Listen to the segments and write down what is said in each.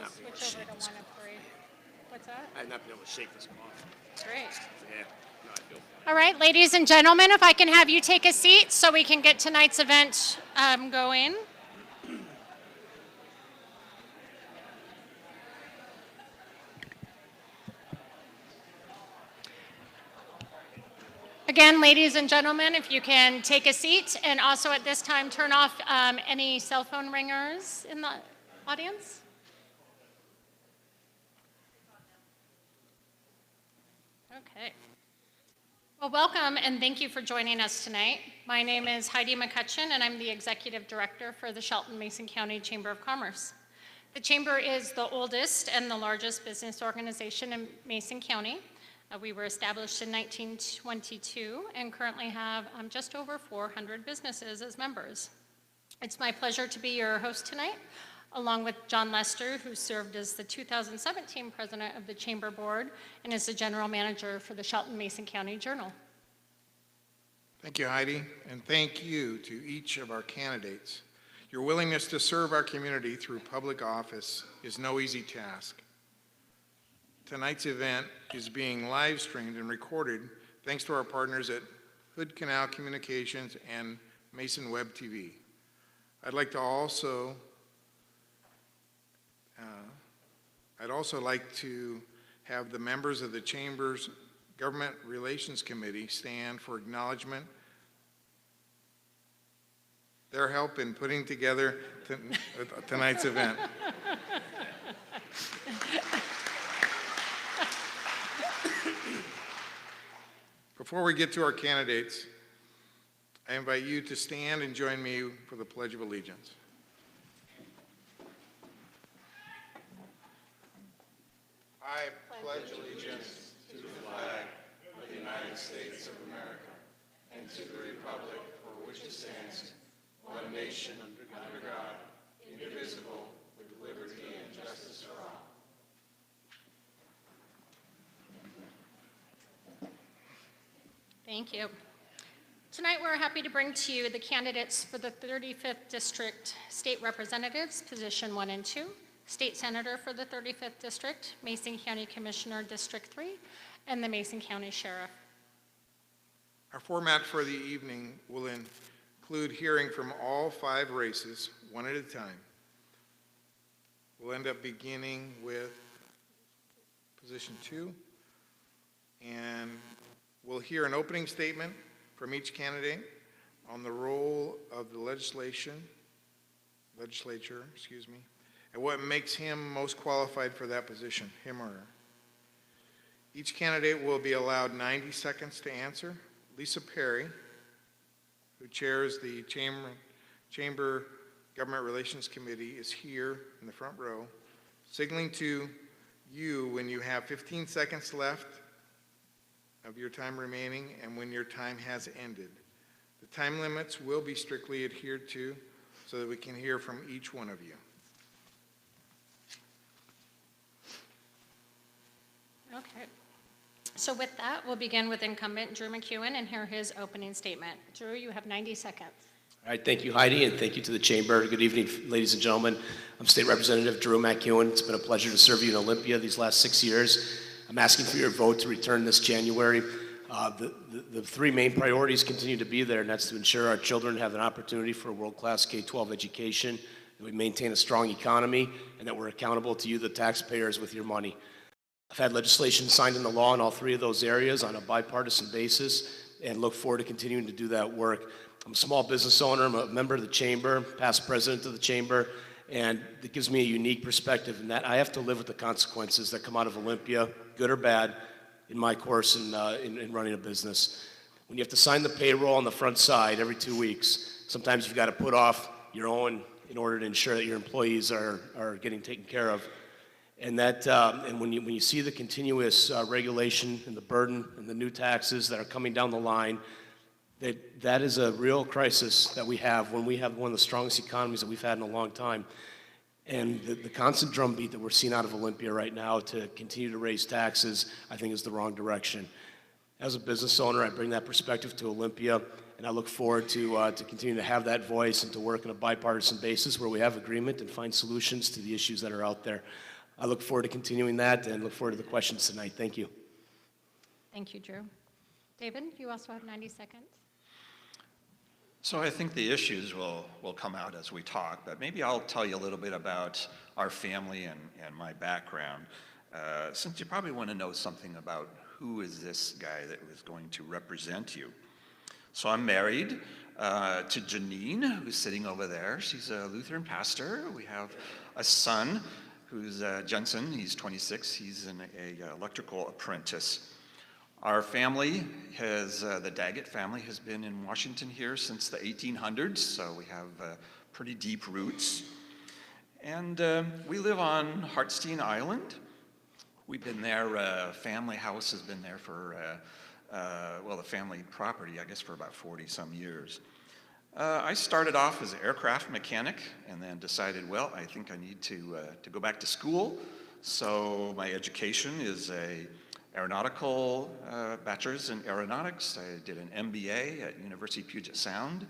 switch over to 1 of 3. What's that? I have not been able to shake this off. Great. Yeah. No, I feel All right, ladies and gentlemen, if I can have you take a seat so we can get tonight's event going. Again, ladies and gentlemen, if you can take a seat, and also at this time turn off any cell phone ringers in the audience. Okay. Well, welcome and thank you for joining us tonight. My name is Heidi McCutcheon, and I'm the Executive Director for the Shelton Mason County Chamber of Commerce. The Chamber is the oldest and the largest business organization in Mason County. We were established in 1922 and currently have just over 400 businesses as members. It's my pleasure to be your host tonight, along with John Lester, who served as the 2017 president of the Chamber Board and is the general manager for the Shelton Mason County Journal. Thank you, Heidi, and thank you to each of our candidates. Your willingness to serve our community through public office is no easy task. Tonight's event is being live streamed and recorded thanks to our partners at Hood Canal Communications and Mason Web TV. I'd also like to have the members of the Chamber's Government Relations Committee stand for acknowledgement. Their help in putting together tonight's event. Before we get to our candidates, I invite you to stand and join me for the Pledge of Allegiance. I pledge allegiance to the flag of the United States of America and to the republic for which it stands, one nation under God, indivisible, with liberty and justice for all. Thank you. Tonight we're happy to bring to you the candidates for the 35th District State Representatives, Position 1 and 2, State Senator for the 35th District, Mason County Commissioner District 3, and the Mason County Sheriff. Our format for the evening will include hearing from all 5 races, one at a time. We'll end up beginning with Position 2, and we'll hear an opening statement from each candidate on the role of the legislature, and what makes him most qualified for that position, him or her. Each candidate will be allowed 90 seconds to answer. Lisa Perry, who chairs the Chamber Government Relations Committee, is here in the front row, signaling to you when you have 15 seconds left of your time remaining and when your time has ended. The time limits will be strictly adhered to so that we can hear from each one of you. Okay. So with that, we'll begin with incumbent Drew McEwen and hear his opening statement. Drew, you have 90 seconds. All right, thank you, Heidi, and thank you to the Chamber. Good evening, ladies and gentlemen. I'm State Representative Drew McEwen. It's been a pleasure to serve you in Olympia these last 6 years. I'm asking for your vote to return this January. The 3 main priorities continue to be there, and that's to ensure our children have an opportunity for a world-class K-12 education, that we maintain a strong economy, and that we're accountable to you, the taxpayers, with your money. I've had legislation signed into law in all 3 of those areas on a bipartisan basis, and look forward to continuing to do that work. I'm a small business owner. I'm a member of the Chamber, past president of the Chamber, and it gives me a unique perspective in that I have to live with the consequences that come out of Olympia, good or bad, in my course in running a business. When you have to sign the payroll on the front side every 2 weeks, sometimes you've got to put off your own in order to ensure that your employees are getting taken care of. And when you see the continuous regulation and the burden and the new taxes that are coming down the line, that is a real crisis that we have when we have one of the strongest economies that we've had in a long time. And the constant drumbeat that we're seeing out of Olympia right now to continue to raise taxes, I think is the wrong direction. As a business owner, I bring that perspective to Olympia, and I look forward to continue to have that voice and to work on a bipartisan basis where we have agreement and find solutions to the issues that are out there. I look forward to continuing that and look forward to the questions tonight. Thank you. Thank you, Drew. David, you also have 90 seconds. So I think the issues will come out as we talk, but maybe I'll tell you a little bit about our family and my background, since you probably want to know something about who is this guy that was going to represent you. So I'm married to Janine, who's sitting over there. She's a Lutheran pastor. We have a son who's Jensen. He's 26. He's an electrical apprentice. Our family the Daggett family has been in Washington here since the 1800s, so we have pretty deep roots. And we live on Hartstein Island. We've been there, family house has been there for, the family property, I guess, for about 40 some years. I started off as an aircraft mechanic and then decided, well, I think I need to go back to school. So my education is a aeronautical bachelor's in aeronautics. I did an MBA at University of Puget Sound.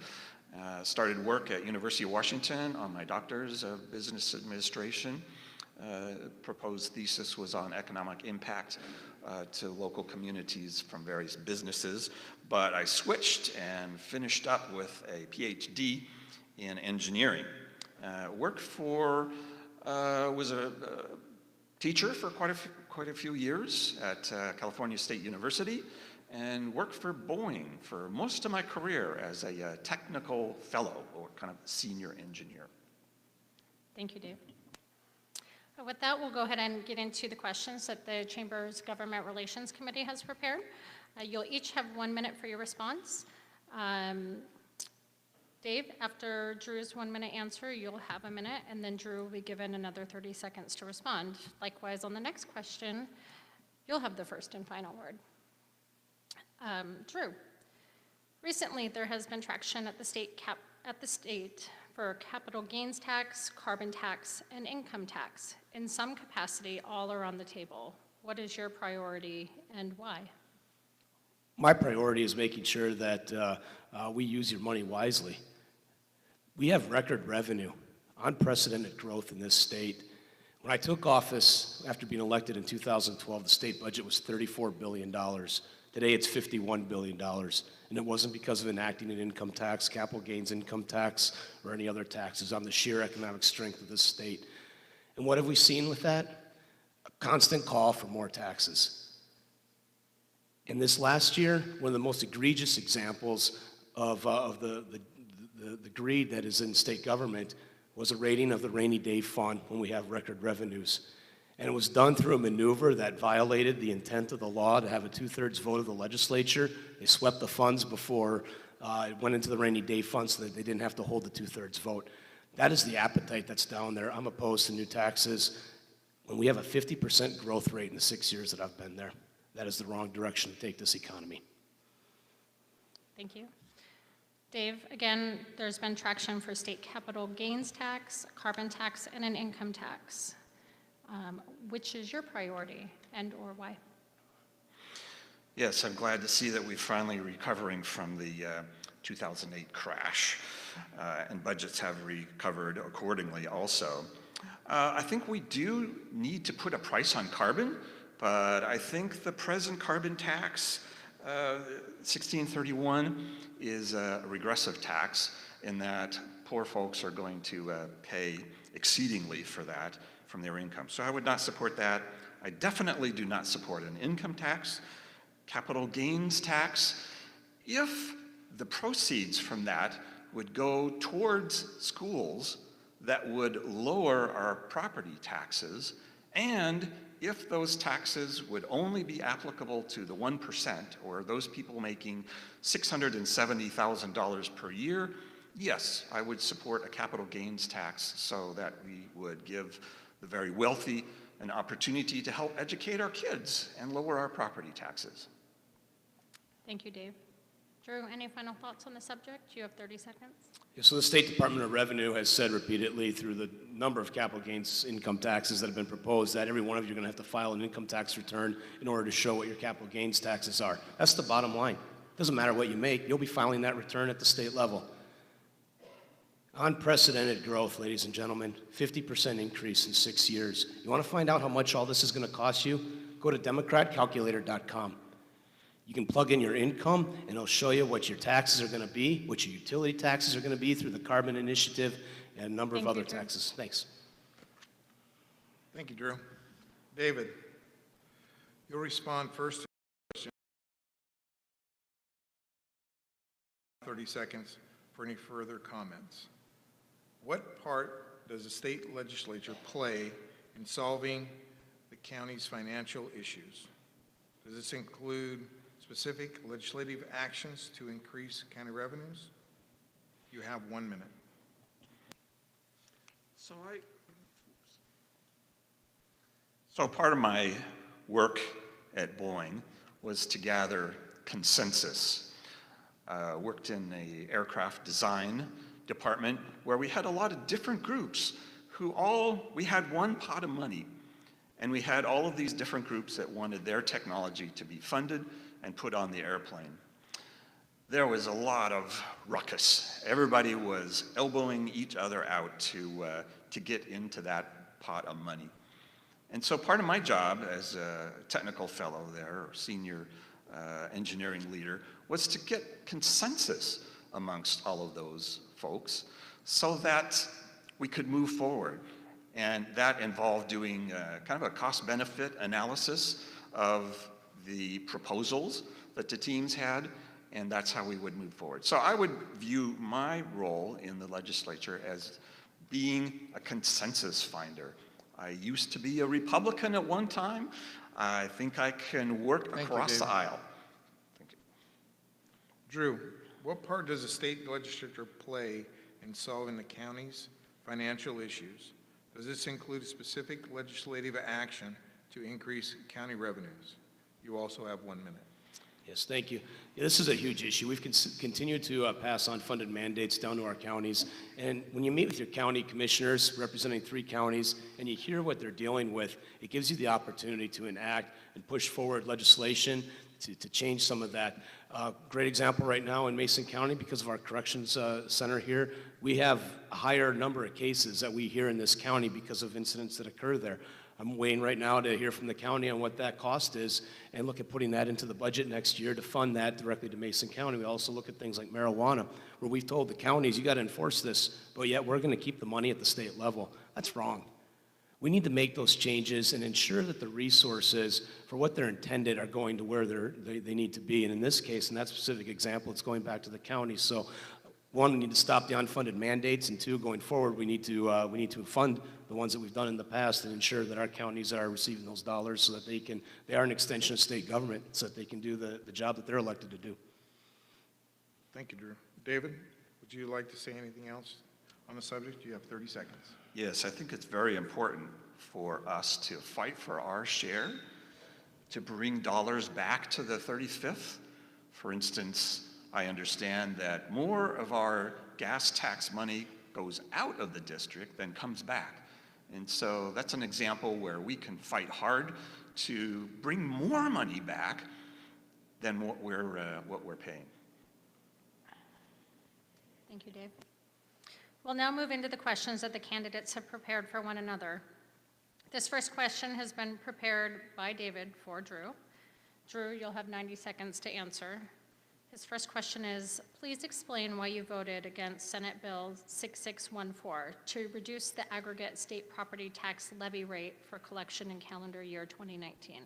Started work at University of Washington on my doctor's of business administration. Proposed thesis was on economic impact to local communities from various businesses, but I switched and finished up with a PhD in engineering. Was a teacher for quite a few years at California State University, and worked for Boeing for most of my career as a technical fellow, or kind of senior engineer. Thank you, Dave. With that, we'll go ahead and get into the questions that the Chamber's Government Relations Committee has prepared. You'll each have 1 minute for your response. Dave, after Drew's 1 minute answer, you'll have a minute, and then Drew will be given another 30 seconds to respond. Likewise, on the next question, you'll have the first and final word. Drew, recently there has been traction at the state for capital gains tax, carbon tax, and income tax. In some capacity, all are on the table. What is your priority and why? My priority is making sure that we use your money wisely. We have record revenue, unprecedented growth in this state. When I took office after being elected in 2012, the state budget was $34 billion. Today it's $51 billion. And it wasn't because of enacting an income tax, capital gains income tax, or any other taxes, on the sheer economic strength of this state. And what have we seen with that? A constant call for more taxes. In this last year, one of the most egregious examples of the greed that is in state government was a raiding of the rainy day fund when we have record revenues. And it was done through a maneuver that violated the intent of the law to have a 2/3 vote of the legislature. They swept the funds before it went into the rainy day fund so that they didn't have to hold the 2/3 vote. That is the appetite that's down there. I'm opposed to new taxes. When we have a 50% growth rate in the 6 years that I've been there, that is the wrong direction to take this economy. Thank you. Dave, again, there's been traction for state capital gains tax, carbon tax, and an income tax. Which is your priority and or why? Yes, I'm glad to see that we're finally recovering from the 2008 crash, and budgets have recovered accordingly also. I think we do need to put a price on carbon, but I think the present carbon tax, 1631, is a regressive tax in that poor folks are going to pay exceedingly for that from their income. So I would not support that. I definitely do not support an income tax, capital gains tax, if the proceeds from that would go towards schools that would lower our property taxes, and if those taxes would only be applicable to the 1%, or those people making $670,000 per year, yes, I would support a capital gains tax so that we would give the very wealthy an opportunity to help educate our kids and lower our property taxes. Thank you, Dave. Drew, any final thoughts on the subject? You have 30 seconds. Yeah, so the State Department of Revenue has said repeatedly through the number of capital gains income taxes that have been proposed that every one of you are going to have to file an income tax return in order to show what your capital gains taxes are. That's the bottom line. Doesn't matter what you make, you'll be filing that return at the state level. Unprecedented growth, ladies and gentlemen, 50% increase in 6 years. You want to find out how much all this is going to cost you? Go to democratcalculator.com. You can plug in your income, and it'll show you what your taxes are going to be, what your utility taxes are going to be through the Carbon Initiative, and a number of Thank other you, Drew. taxes. Thanks. Thank you, Drew. David, you'll respond first to the question. 30 seconds for any further comments. What part does the state legislature play in solving the county's financial issues? Does this include specific legislative actions to increase county revenues? You have 1 minute. So part of my work at Boeing was to gather consensus. Worked in the aircraft design department where we had a lot of different groups we had one pot of money, and we had all of these different groups that wanted their technology to be funded and put on the airplane. There was a lot of ruckus. Everybody was elbowing each other out to get into that pot of money. And so part of my job as a technical fellow there, or senior engineering leader, was to get consensus amongst all of those folks so that we could move forward. And that involved doing kind of a cost-benefit analysis of the proposals that the teams had, and that's how we would move forward. So I would view my role in the legislature as being a consensus finder. I used to be a Republican at one time. I think I can work Thank you, across the David. aisle. Thank you. Drew, what part does the state legislature play in solving the county's financial issues? Does this include specific legislative action to increase county revenues? You also have 1 minute. Yes, thank you. Yeah, this is a huge issue. We've continued to pass on funded mandates down to our counties. And when you meet with your county commissioners representing 3 counties and you hear what they're dealing with, it gives you the opportunity to enact and push forward legislation to change some of that. Great example right now in Mason County, because of our corrections center here, we have a higher number of cases that we hear in this county because of incidents that occur there. I'm waiting right now to hear from the county on what that cost is and look at putting that into the budget next year to fund that directly to Mason County. We also look at things like marijuana, where we've told the counties, you got to enforce this, but yet we're going to keep the money at the state level. That's wrong. We need to make those changes and ensure that the resources for what they're intended are going to where they need to be. And in this case, in that specific example, it's going back to the county. So 1, we need to stop the unfunded mandates, and 2, going forward, we need to fund the ones that we've done in the past and ensure that our counties are receiving those dollars so that they are an extension of state government so that they can do the job that they're elected to do. Thank you, Drew. David, would you like to say anything else on the subject? You have 30 seconds. Yes, I think it's very important for us to fight for our share, to bring dollars back to the 35th. For instance, I understand that more of our gas tax money goes out of the district than comes back. And so that's an example where we can fight hard to bring more money back than what we're paying. Thank you, Dave. We'll now move into the questions that the candidates have prepared for one another. This first question has been prepared by David for Drew. Drew, you'll have 90 seconds to answer. His first question is, please explain why you voted against Senate Bill 6614 to reduce the aggregate state property tax levy rate for collection in calendar year 2019.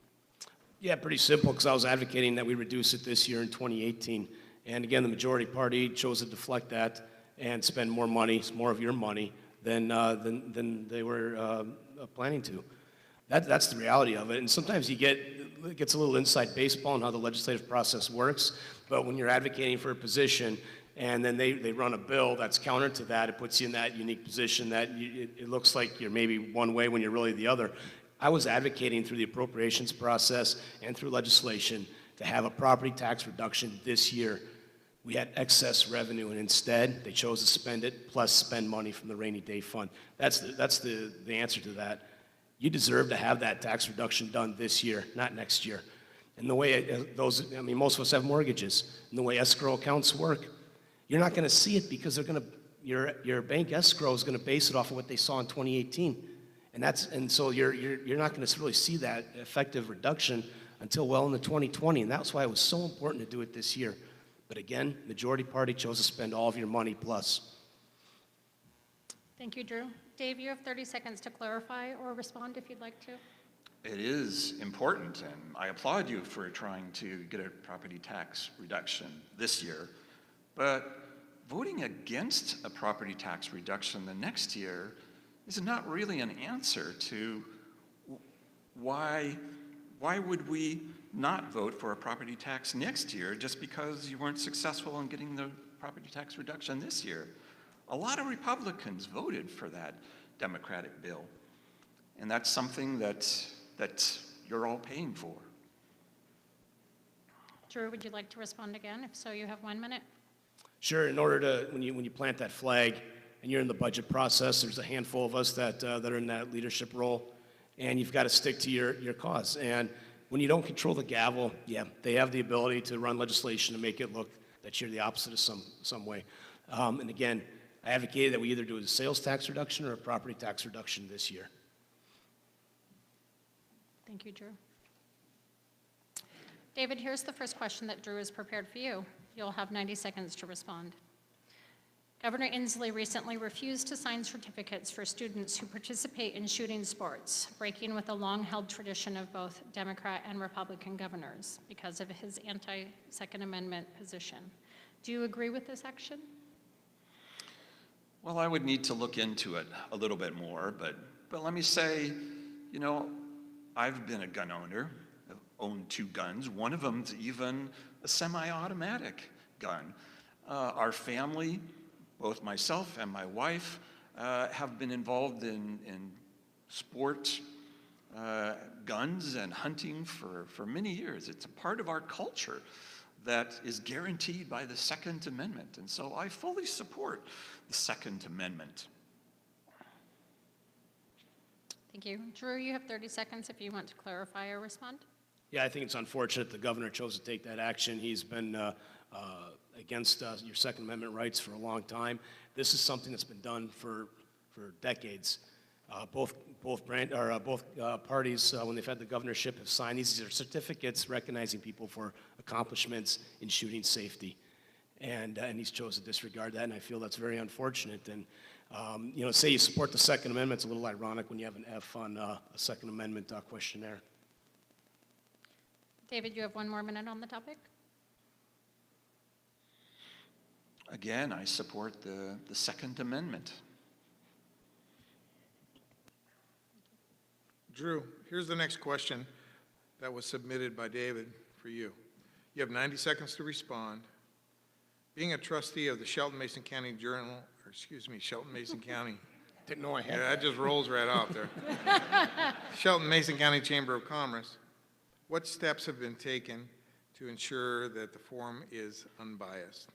Yeah, pretty simple, because I was advocating that we reduce it this year in 2018. And again, the majority party chose to deflect that and spend more money, more of your money, than they were planning to. That's the reality of it. And sometimes it gets a little inside baseball on how the legislative process works. But when you're advocating for a position and then they run a bill that's counter to that, it puts you in that unique position that it looks like you're maybe one way when you're really the other. I was advocating through the appropriations process and through legislation to have a property tax reduction this year. We had excess revenue, and instead they chose to spend it plus spend money from the rainy day fund. That's the answer to that. You deserve to have that tax reduction done this year, not next year. And the way most of us have mortgages, and the way escrow accounts work, you're not going to see it because your bank escrow is going to base it off of what they saw in 2018. And so you're not going to really see that effective reduction until well into 2020. And that's why it was so important to do it this year. But again, majority party chose to spend all of your money plus. Thank you, Drew. Dave, you have 30 seconds to clarify or respond if you'd like to. It is important, and I applaud you for trying to get a property tax reduction this year. But voting against a property tax reduction the next year is not really an answer to why would we not vote for a property tax next year just because you weren't successful in getting the property tax reduction this year. A lot of Republicans voted for that Democratic bill, and that's something that you're all paying for. Drew, would you like to respond again? If so, you have 1 minute. Sure. In order to, when you plant that flag and you're in the budget process, there's a handful of us that are in that leadership role, and you've got to stick to your cause. And when you don't control the gavel, yeah, they have the ability to run legislation to make it look that you're the opposite of some way. And again, I advocated that we either do a sales tax reduction or a property tax reduction this year. Thank you, Drew. David, here's the first question that Drew has prepared for you. You'll have 90 seconds to respond. Governor Inslee recently refused to sign certificates for students who participate in shooting sports, breaking with a long-held tradition of both Democrat and Republican governors because of his anti-Second Amendment position. Do you agree with this action? Well, I would need to look into it a little bit more, but let me say, you know, I've been a gun owner. I've owned 2 guns. One of them's even a semi-automatic gun. Our family, both myself and my wife, have been involved in sport, guns and hunting for many years. It's a part of our culture that is guaranteed by the Second Amendment. And so I fully support the Second Amendment. Thank you. Drew, you have 30 seconds if you want to clarify or respond. Yeah, I think it's unfortunate the governor chose to take that action. He's been against your Second Amendment rights for a long time. This is something that's been done for decades. Both parties, when they've had the governorship, have signed these. These are certificates recognizing people for accomplishments in shooting safety. And he's chosen to disregard that, and I feel that's very unfortunate. And, you know, say you support the Second Amendment, it's a little ironic when you have an F on a Second Amendment questionnaire. David, you have 1 more minute on the topic. Again, I support the Second Amendment. Drew, here's the next question that was submitted by David for you. You have 90 seconds to respond. Being a trustee of the Shelton Mason County Shelton Mason County. Didn't know I had Yeah, that. that just rolls right off there. Shelton Mason County Chamber of Commerce. What steps have been taken to ensure that the forum is unbiased?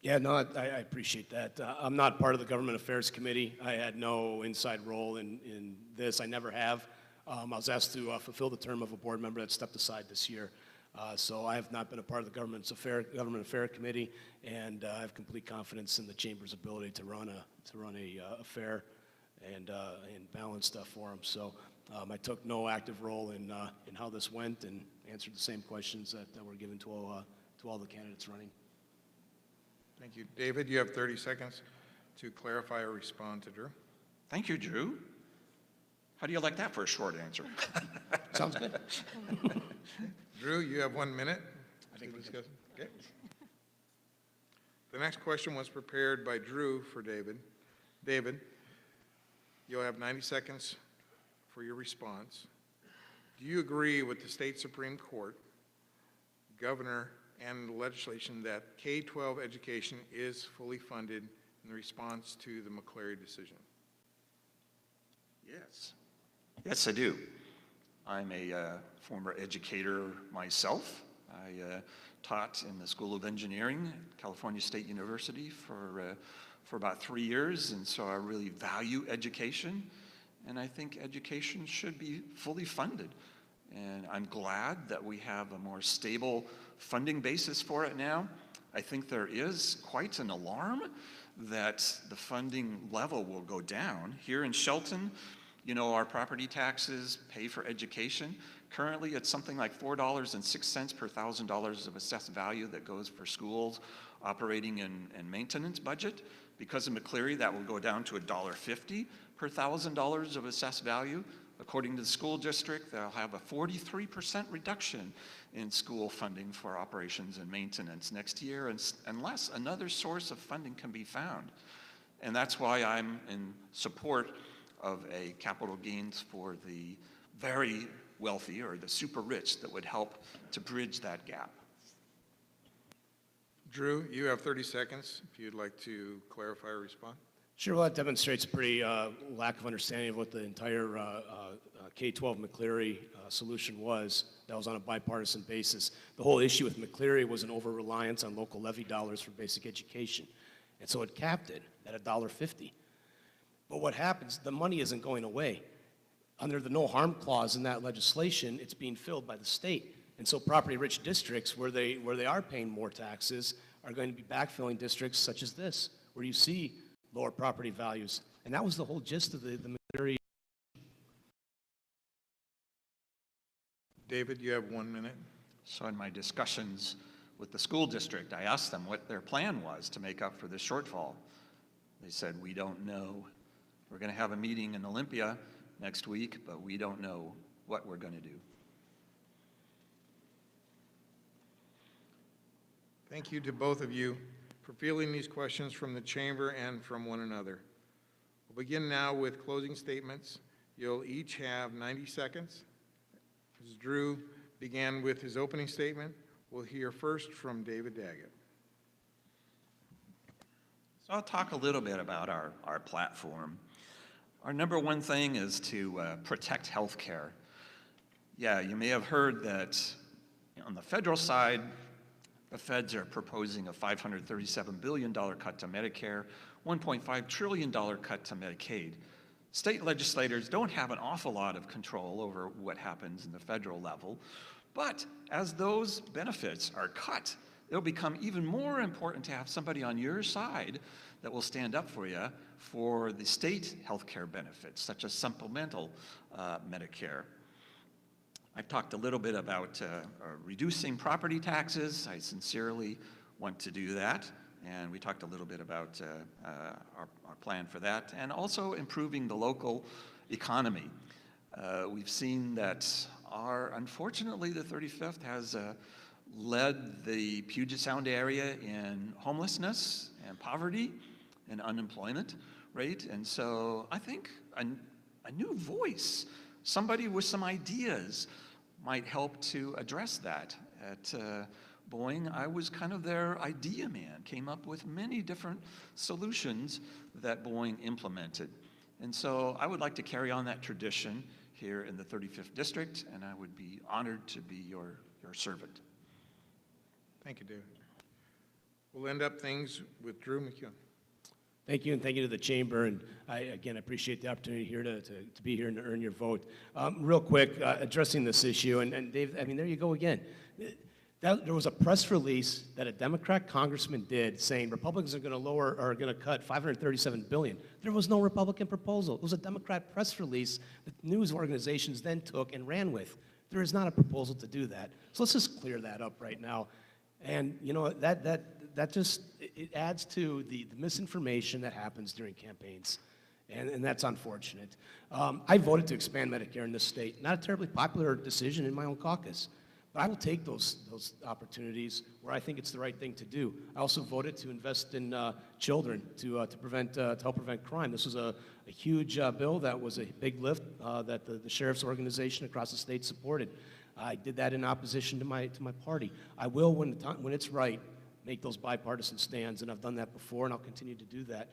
Yeah, no, I appreciate that. I'm not part of the Government Affairs Committee. I had no inside role in this. I never have. I was asked to fulfill the term of a board member that stepped aside this year. So I have not been a part of the Government Affairs Committee, and I have complete confidence in the Chamber's ability to run a fair and balanced forum. So I took no active role in how this went and answered the same questions that were given to all the candidates running. Thank you. David, you have 30 seconds to clarify or respond to Drew. Thank you, Drew. How do you like that for a short answer? Sounds good. Drew, you have 1 minute. I think we're good. Okay. The next question was prepared by Drew for David. David, you'll have 90 seconds for your response. Do you agree with the state Supreme Court, governor, and legislation that K-12 education is fully funded in response to the McCleary decision? Yes. Yes, I do. I'm a former educator myself. I taught in the School of Engineering at California State University for about 3 years, and so I really value education, and I think education should be fully funded. and I'm glad that we have a more stable funding basis for it now. I think there is quite an alarm that the funding level will go down. Here in Shelton, you know, our property taxes pay for education. Currently, it's something like $4.06 per $1,000 of assessed value that goes for schools operating and maintenance budget. Because of McCleary, that will go down to $1.50 per $1,000 of assessed value. According to the school district, they'll have a 43% reduction in school funding for operations and maintenance next year, unless another source of funding can be found. And that's why I'm in support of a capital gains for the very wealthy or the super rich that would help to bridge that gap. Drew, you have 30 seconds if you'd like to clarify or respond. Sure, well, that demonstrates pretty lack of understanding of what the entire K-12 McCleary solution was. That was on a bipartisan basis. The whole issue with McCleary was an over-reliance on local levy dollars for basic education. And so it capped it at $1.50. But what happens, the money isn't going away. Under the no harm clause in that legislation, it's being filled by the state. And so property-rich districts where they are paying more taxes are going to be backfilling districts such as this, where you see lower property values. And that was the whole gist of the McCleary. David, you have 1 minute. So in my discussions with the school district, I asked them what their plan was to make up for this shortfall. They said, we don't know. We're going to have a meeting in Olympia next week, but we don't know what we're going to do. Thank you to both of you for fielding these questions from the chamber and from one another. We'll begin now with closing statements. You'll each have 90 seconds. As Drew began with his opening statement, we'll hear first from David Daggett. So I'll talk a little bit about our platform. Our number one thing is to protect health care. Yeah, you may have heard that on the federal side, the feds are proposing a $537 billion cut to Medicare, $1.5 trillion cut to Medicaid. State legislators don't have an awful lot of control over what happens in the federal level, but as those benefits are cut, it'll become even more important to have somebody on your side that will stand up for you for the state health care benefits, such as supplemental Medicare. I've talked a little bit about reducing property taxes. I sincerely want to do that. And we talked a little bit about our plan for that, and also improving the local economy. We've seen that unfortunately, the 35th has led the Puget Sound area in homelessness and poverty and unemployment rate. And so I think a new voice, somebody with some ideas, might help to address that. At Boeing, I was kind of their idea man, came up with many different solutions that Boeing implemented. And so I would like to carry on that tradition here in the 35th District, and I would be honored to be your servant. Thank you, David. We'll end up things with Drew McEwen. Thank you, and thank you to the chamber. And I, again, appreciate the opportunity here to be here and to earn your vote. Real quick, addressing this issue, and Dave, I mean, there you go again. There was a press release that a Democrat congressman did saying Republicans are going to cut $537 billion. There was no Republican proposal. It was a Democrat press release that news organizations then took and ran with. There is not a proposal to do that. So let's just clear that up right now. And you know that just it adds to the misinformation that happens during campaigns, and that's unfortunate. I voted to expand Medicare in this state. Not a terribly popular decision in my own caucus, but I will take those opportunities where I think it's the right thing to do. I also voted to invest in children to help prevent crime. This was a huge bill that was a big lift that the sheriff's organization across the state supported. I did that in opposition to my party. I will, when it's right, make those bipartisan stands, and I've done that before, and I'll continue to do that.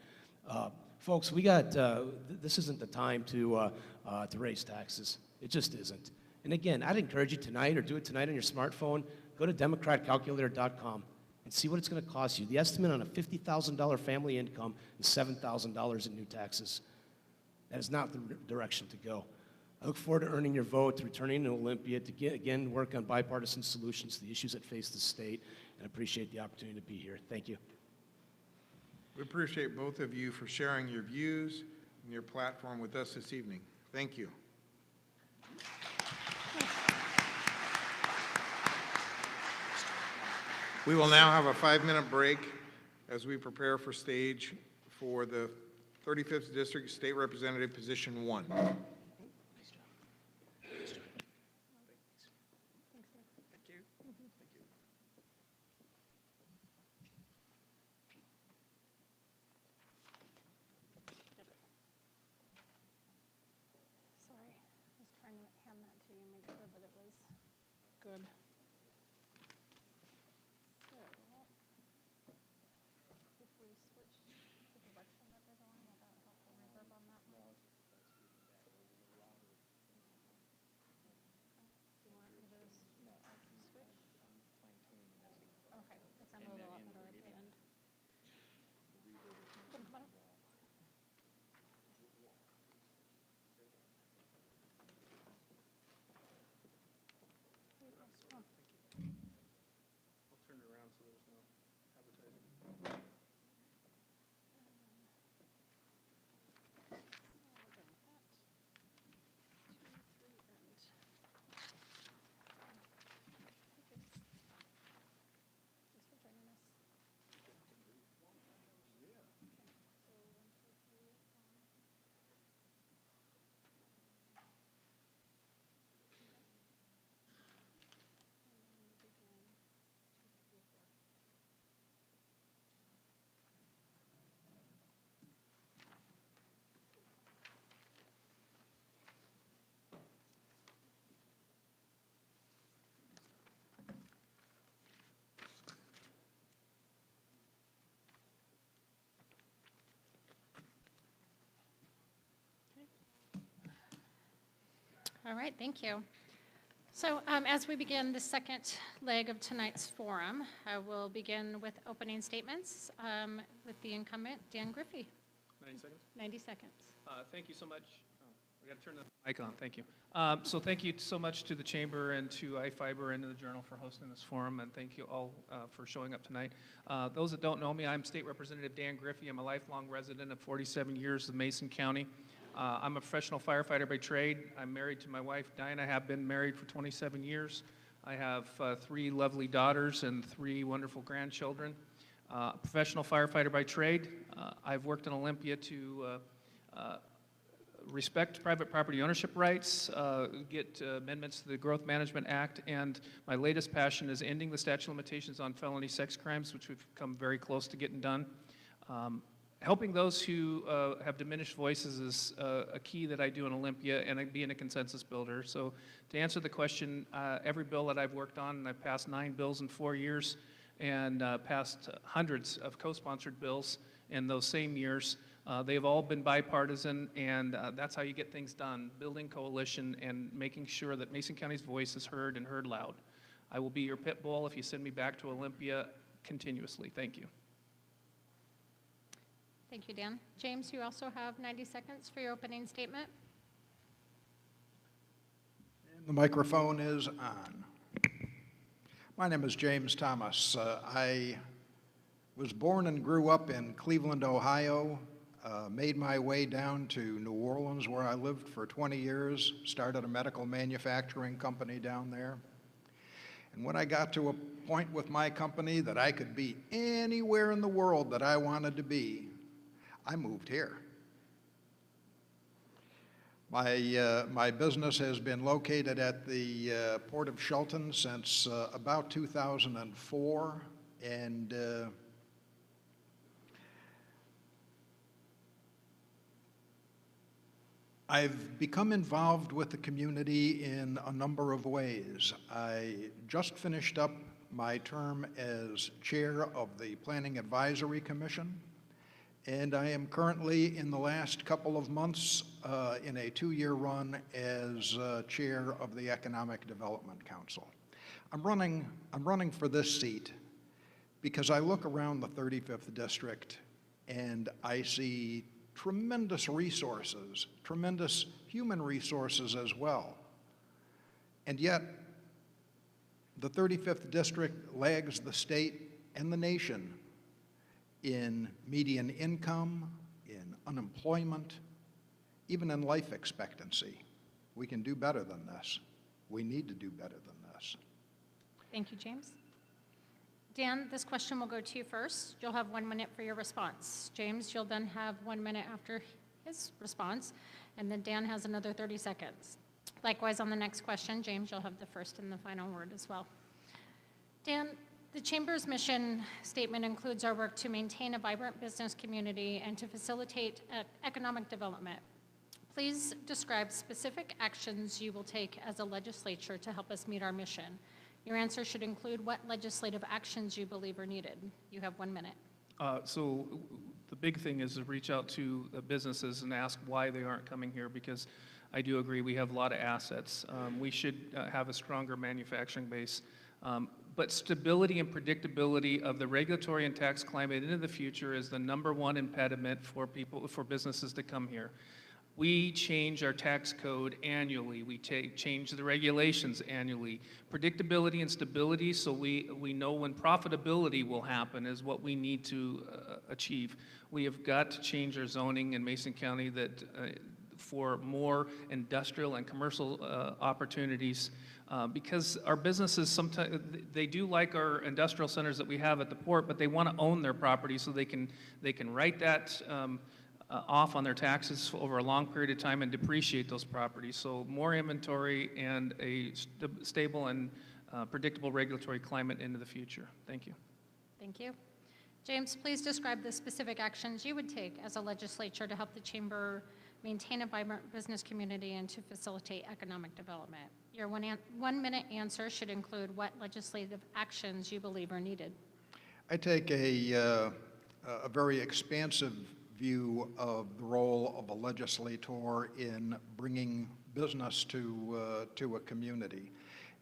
Folks, this isn't the time to raise taxes. It just isn't. And again, I'd encourage you tonight, or do it tonight on your smartphone, go to democratcalculator.com and see what it's going to cost you. The estimate on a $50,000 family income is $7,000 in new taxes. That is not the direction to go. I look forward to earning your vote, to returning to Olympia, to again work on bipartisan solutions to the issues that face the state, and appreciate the opportunity to be here. Thank you. We appreciate both of you for sharing your views and your platform with us this evening. Thank you. We will now have a 5-minute break as we prepare for stage for the 35th District State Representative Position 1. Sorry, I was trying to hand that to you and make sure that it was good. So, if we switch the direction that they're going, will that help the reverb on that one? Do you want me to switch? Okay, it sounded a lot better at the end. Come on up. All right, thank you. So as we begin the second leg of tonight's forum, I will begin with opening statements with the incumbent, Dan Griffey. 90 seconds? 90 seconds. Thank you so much. Oh, we got to turn the mic on. Thank you. So thank you so much to the Chamber and to iFiber and to the Journal for hosting this forum, and thank you all for showing up tonight. Those that don't know me, I'm State Representative Dan Griffey. I'm a lifelong resident of 47 years of Mason County. I'm a professional firefighter by trade. I'm married to my wife, Diana. I have been married for 27 years. I have 3 lovely daughters and 3 wonderful grandchildren. Professional firefighter by trade. I've worked in Olympia to respect private property ownership rights, get amendments to the Growth Management Act, and my latest passion is ending the statute of limitations on felony sex crimes, which we've come very close to getting done. Helping those who have diminished voices is a key that I do in Olympia, and being a consensus builder. So to answer the question, every bill that I've worked on, and I've passed 9 bills in 4 years, and passed hundreds of co-sponsored bills in those same years. They've all been bipartisan, and that's how you get things done, building coalition and making sure that Mason County's voice is heard and heard loud. I will be your pit bull if you send me back to Olympia continuously. Thank you. Thank you, Dan. James, you also have 90 seconds for your opening statement. The microphone is on. My name is James Thomas. I was born and grew up in Cleveland, Ohio, made my way down to New Orleans where I lived for 20 years, started a medical manufacturing company down there. And when I got to a point with my company that I could be anywhere in the world that I wanted to be, I moved here. My business has been located at the Port of Shelton since about 2004, and I've become involved with the community in a number of ways. I just finished up my term as chair of the Planning Advisory Commission, and I am currently, in the last couple of months, in a 2-year run as chair of the Economic Development Council. I'm running for this seat because I look around the 35th District and I see tremendous resources, tremendous human resources as well. And yet, the 35th district lags the state and the nation in median income, in unemployment, even in life expectancy. We can do better than this. We need to do better than this. Thank you, James. Dan, this question will go to you first. You'll have 1 minute for your response. James, you'll then have 1 minute after his response, and then Dan has another 30 seconds. Likewise, on the next question, James, you'll have the first and the final word as well. Dan, the Chamber's mission statement includes our work to maintain a vibrant business community and to facilitate economic development. Please describe specific actions you will take as a legislature to help us meet our mission. Your answer should include what legislative actions you believe are needed. You have 1 minute. So the big thing is to reach out to the businesses and ask why they aren't coming here, because I do agree we have a lot of assets. We should have a stronger manufacturing base. But stability and predictability of the regulatory and tax climate into the future is the #1 impediment for businesses to come here. We change our tax code annually. We change the regulations annually. Predictability and stability, so we know when profitability will happen, is what we need to achieve. We have got to change our zoning in Mason County for more industrial and commercial opportunities, because our businesses sometimes they do like our industrial centers that we have at the port, but they want to own their property so they can write that off on their taxes over a long period of time and depreciate those properties. So more inventory and a stable and predictable regulatory climate into the future. Thank you. Thank you. James, please describe the specific actions you would take as a legislature to help the Chamber maintain a vibrant business community and to facilitate economic development. Your 1 minute answer should include what legislative actions you believe are needed. I take a very expansive view of the role of a legislator in bringing business to a community.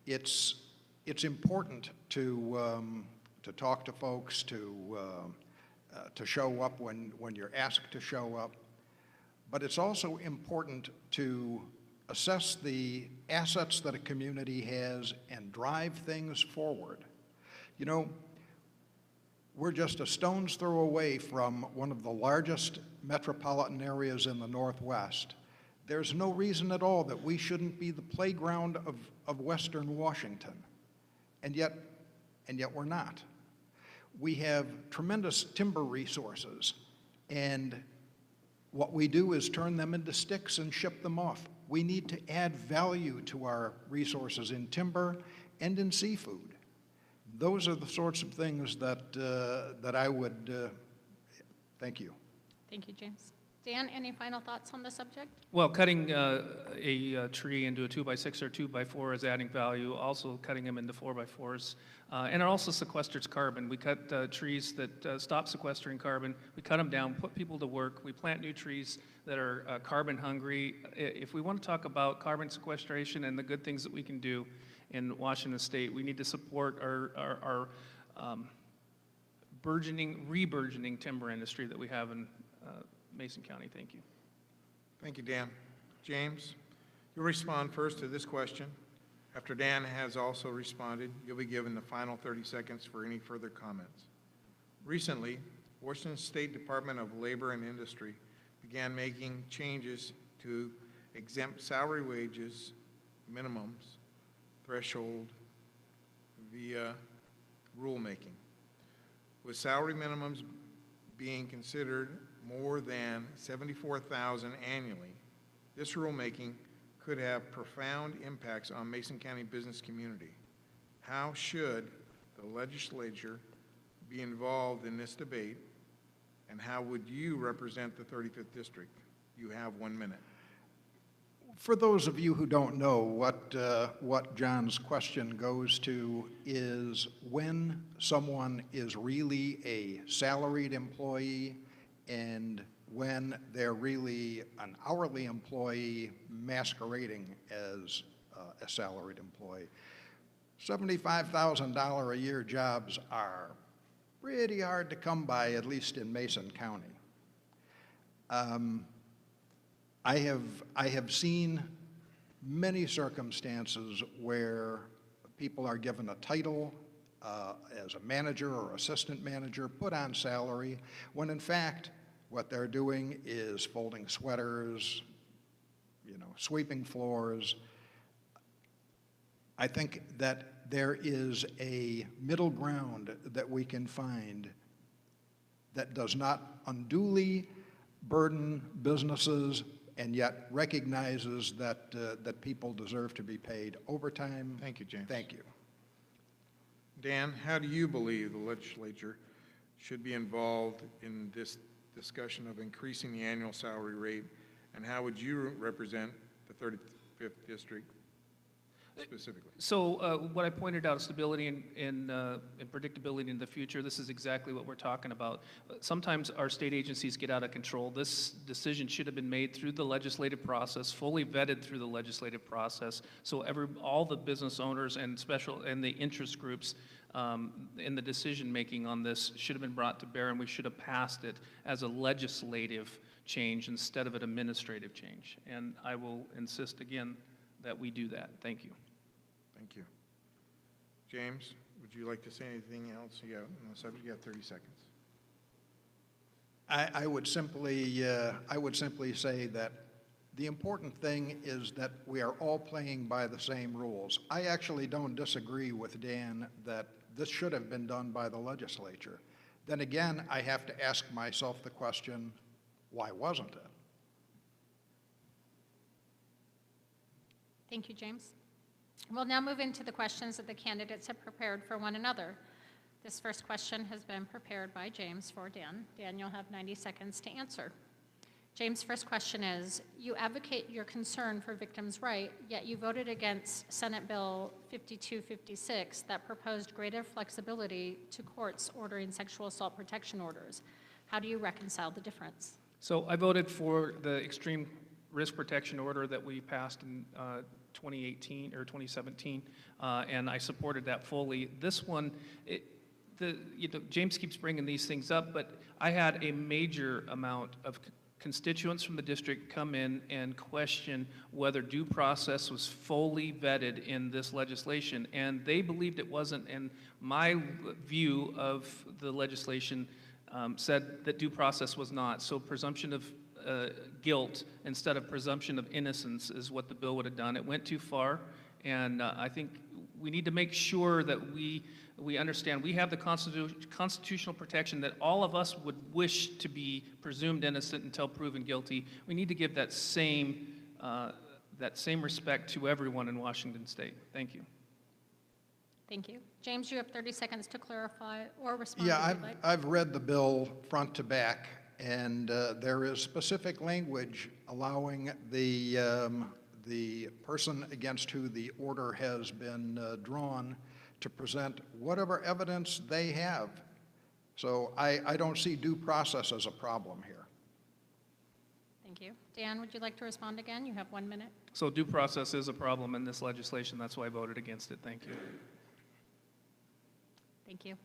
It's important to talk to folks, to show up when you're asked to show up, but it's also important to assess the assets that a community has and drive things forward. You know, we're just a stone's throw away from one of the largest metropolitan areas in the Northwest. There's no reason at all that we shouldn't be the playground of Western Washington, and yet we're not. We have tremendous timber resources, and what we do is turn them into sticks and ship them off. We need to add value to our resources in timber and in seafood. Those are the sorts of things that I would, thank you. Thank you, James. Dan, any final thoughts on the subject? Well, cutting a tree into a 2x6 or 2x4 is adding value. Also, cutting them into 4x4s, and it also sequesters carbon. We cut trees that stop sequestering carbon. We cut them down, put people to work. We plant new trees that are carbon hungry. If we want to talk about carbon sequestration and the good things that we can do in Washington State, we need to support our re-burgeoning timber industry that we have in Mason County. Thank you. Thank you, Dan. James, you'll respond first to this question. After Dan has also responded, you'll be given the final 30 seconds for any further comments. Recently, Washington State Department of Labor and Industry began making changes to exempt salary wages minimums threshold via rulemaking. With salary minimums being considered more than $74,000 annually, this rulemaking could have profound impacts on Mason County business community. How should the legislature be involved in this debate, and how would you represent the 35th District? You have 1 minute. For those of you who don't know, what John's question goes to is when someone is really a salaried employee and when they're really an hourly employee masquerading as a salaried employee. $75,000 a year jobs are pretty hard to come by, at least in Mason County. I have seen many circumstances where people are given a title as a manager or assistant manager, put on salary, when in fact what they're doing is folding sweaters, sweeping floors. I think that there is a middle ground that we can find that does not unduly burden businesses and yet recognizes that, that people deserve to be paid overtime. Thank you, James. Thank you. Dan, how do you believe the legislature should be involved in this discussion of increasing the annual salary rate, and how would you represent the 35th district specifically? So what I pointed out, stability and predictability in the future, this is exactly what we're talking about. Sometimes our state agencies get out of control. This decision should have been made through the legislative process, fully vetted through the legislative process, so all the business owners and the interest groups in the decision-making on this should have been brought to bear, and we should have passed it as a legislative change instead of an administrative change. And I will insist again that we do that. Thank you. Thank you. James, would you like to say anything else? You got, on the subject, you got 30 seconds. I would simply say that the important thing is that we are all playing by the same rules. I actually don't disagree with Dan that this should have been done by the legislature. Then again, I have to ask myself the question, why wasn't it? Thank you, James. We'll now move into the questions that the candidates have prepared for one another. This first question has been prepared by James for Dan. Dan, you'll have 90 seconds to answer. James' first question is, you advocate your concern for victims' right, yet you voted against Senate Bill 5256 that proposed greater flexibility to courts ordering sexual assault protection orders. How do you reconcile the difference? So I voted for the extreme risk protection order that we passed in 2018 or 2017, and I supported that fully. This one, James keeps bringing these things up, but I had a major amount of constituents from the district come in and question whether due process was fully vetted in this legislation, and they believed it wasn't, and my view of the legislation said that due process was not. So presumption of guilt instead of presumption of innocence is what the bill would have done. It went too far, and I think we need to make sure that we understand we have the constitutional protection that all of us would wish to be presumed innocent until proven guilty. We need to give that same respect to everyone in Washington State. Thank you. Thank you. James, you have 30 seconds to clarify or respond. Yeah, if you'd like. I've read the bill front to back, and there is specific language allowing the person against who the order has been drawn to present whatever evidence they have. So I don't see due process as a problem here. Thank you. Dan, would you like to respond again? You have 1 minute. So due process is a problem in this legislation. That's why I voted against it. Thank you. Thank you.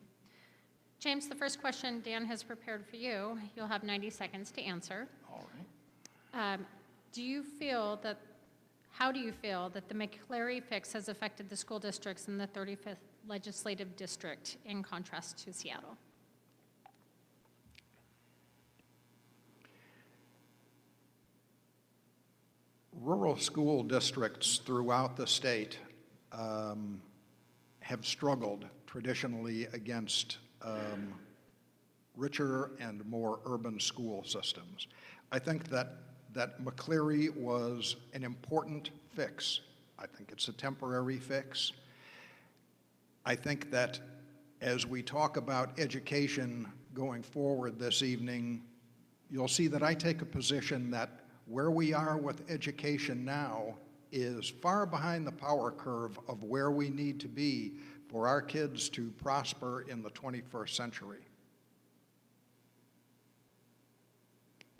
James, the first question Dan has prepared for you. You'll have 90 seconds to answer. All right. How do you feel that the McCleary fix has affected the school districts in the 35th legislative district in contrast to Seattle? Rural school districts throughout the state have struggled traditionally against richer and more urban school systems. I think that McCleary was an important fix. I think it's a temporary fix. I think that as we talk about education going forward this evening, you'll see that I take a position that where we are with education now is far behind the power curve of where we need to be for our kids to prosper in the 21st century.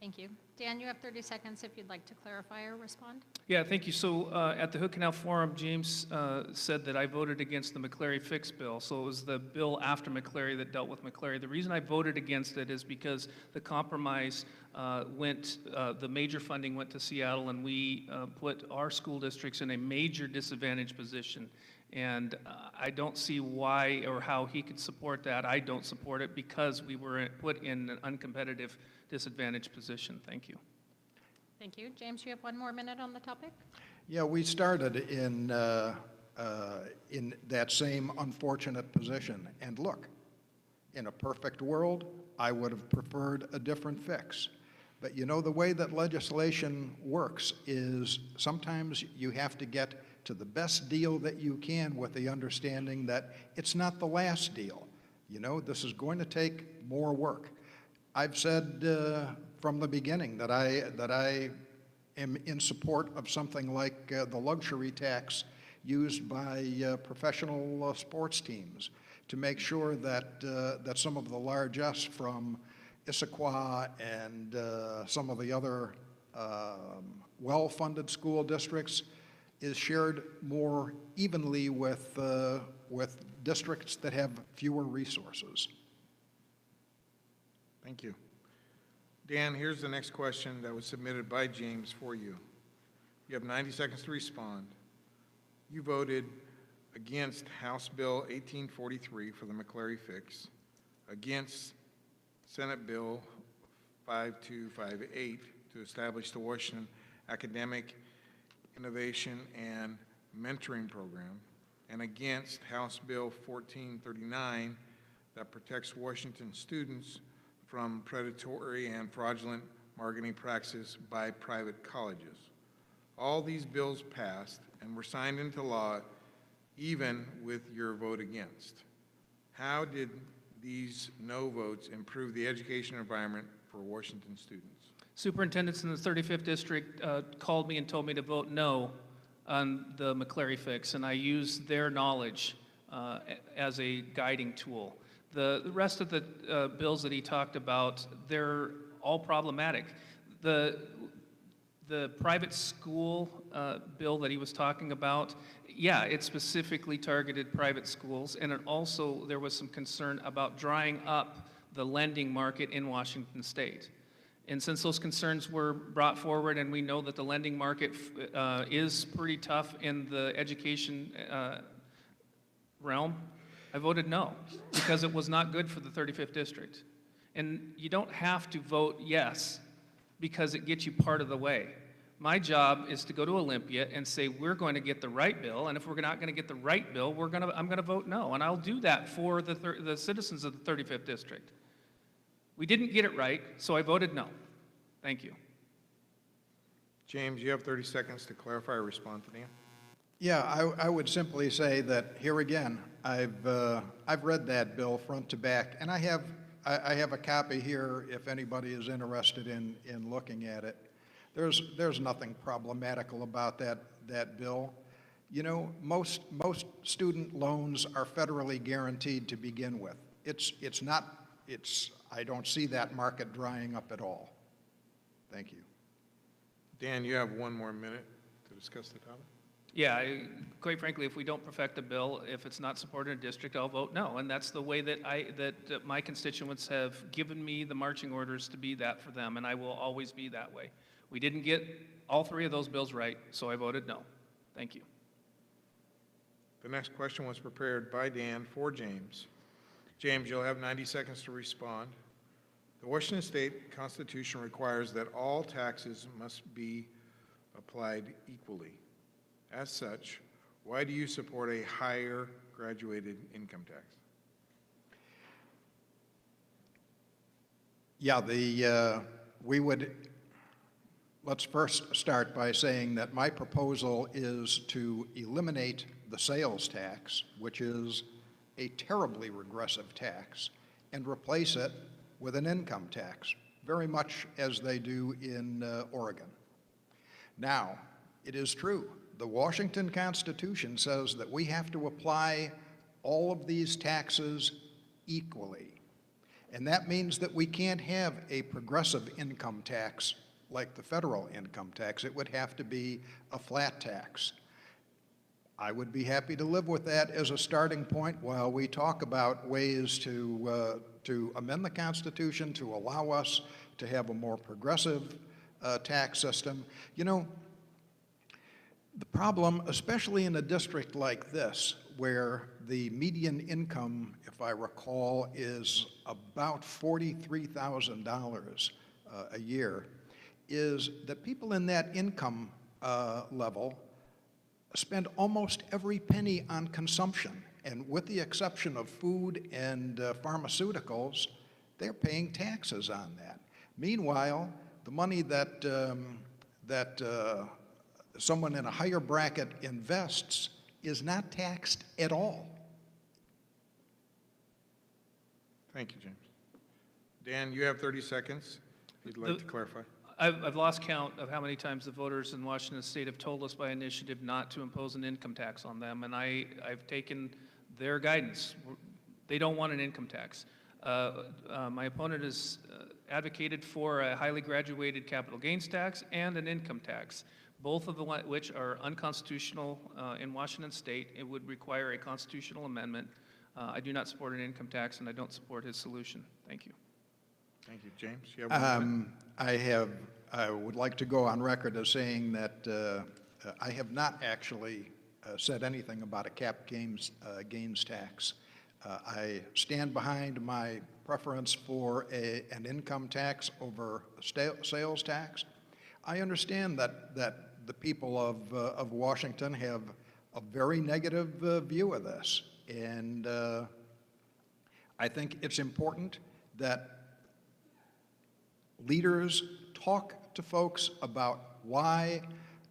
Thank you. Dan, you have 30 seconds if you'd like to clarify or respond. Yeah, thank you. So at the Hood Canal Forum, James said that I voted against the McCleary fix bill. So it was the bill after McCleary that dealt with McCleary. The reason I voted against it is because the compromise the major funding went to Seattle, and we put our school districts in a major disadvantaged position. And I don't see why or how he could support that. I don't support it because we were put in an uncompetitive, disadvantaged position. Thank you. Thank you. James, you have one more minute on the topic? Yeah, we started in that same unfortunate position. And look, in a perfect world, I would have preferred a different fix. But you know, the way that legislation works is sometimes you have to get to the best deal that you can with the understanding that it's not the last deal. You know, this is going to take more work. I've said from the beginning that I am in support of something like the luxury tax used by professional sports teams to make sure that that some of the largesse from Issaquah and some of the other well-funded school districts is shared more evenly with districts that have fewer resources. Thank you. Dan, here's the next question that was submitted by James for you. You have 90 seconds to respond. You voted against House Bill 1843 for the McCleary fix, against Senate Bill 5258 to establish the Washington Academic Innovation and Mentoring Program, and against House Bill 1439 that protects Washington students from predatory and fraudulent marketing practices by private colleges. All these bills passed and were signed into law even with your vote against. How did these no votes improve the education environment for Washington students? Superintendents in the 35th district called me and told me to vote no on the McCleary fix, and I used their knowledge as a guiding tool. The rest of the bills that he talked about, they're all problematic. The private school bill that he was talking about, yeah, it specifically targeted private schools, and it also, there was some concern about drying up the lending market in Washington State. And since those concerns were brought forward, and we know that the lending market is pretty tough in the education realm, I voted no, because it was not good for the 35th district. And you don't have to vote yes because it gets you part of the way. My job is to go to Olympia and say, we're going to get the right bill, and if we're not going to get the right bill, I'm going to vote no, and I'll do that for the citizens of the 35th district. We didn't get it right, so I voted no. Thank you. James, you have 30 seconds to clarify or respond to Dan. Yeah, I would simply say that here again, I've read that bill front to back, and I have a copy here if anybody is interested in looking at it. There's nothing problematical about that bill. You know, most student loans are federally guaranteed to begin with. I don't see that market drying up at all. Thank you. Dan, you have one more minute to discuss the topic. Yeah, quite frankly, if we don't perfect the bill, if it's not supported in a district, I'll vote no. And that's the way that my constituents have given me the marching orders to be that for them, and I will always be that way. We didn't get all three of those bills right, so I voted no. Thank you. The next question was prepared by Dan for James. James, you'll have 90 seconds to respond. The Washington State Constitution requires that all taxes must be applied equally. As such, why do you support a higher graduated income tax? Yeah, let's first start by saying that my proposal is to eliminate the sales tax, which is a terribly regressive tax, and replace it with an income tax, very much as they do in Oregon. Now, it is true, the Washington Constitution says that we have to apply all of these taxes equally. And that means that we can't have a progressive income tax like the federal income tax. It would have to be a flat tax. I would be happy to live with that as a starting point while we talk about ways to amend the Constitution to allow us to have a more progressive tax system. You know, the problem, especially in a district like this, where the median income, if I recall, is about $43,000 a year, is that people in that income level spend almost every penny on consumption. And with the exception of food and pharmaceuticals, they're paying taxes on that. Meanwhile, the money that someone in a higher bracket invests is not taxed at all. Thank you, James. Dan, you have 30 seconds if you'd like to clarify. I've lost count of how many times the voters in Washington State have told us by initiative not to impose an income tax on them, and I've taken their guidance. They don't want an income tax. My opponent has advocated for a highly graduated capital gains tax and an income tax, both of which are unconstitutional in Washington State. It would require a constitutional amendment. I do not support an income tax, and I don't support his solution. Thank you. Thank you, James. You have 1 minute. I would like to go on record as saying that I have not actually said anything about a cap gains tax. I stand behind my preference for an income tax over a sales tax. I understand that the people of Washington have a very negative view of this, and I think it's important that leaders talk to folks about why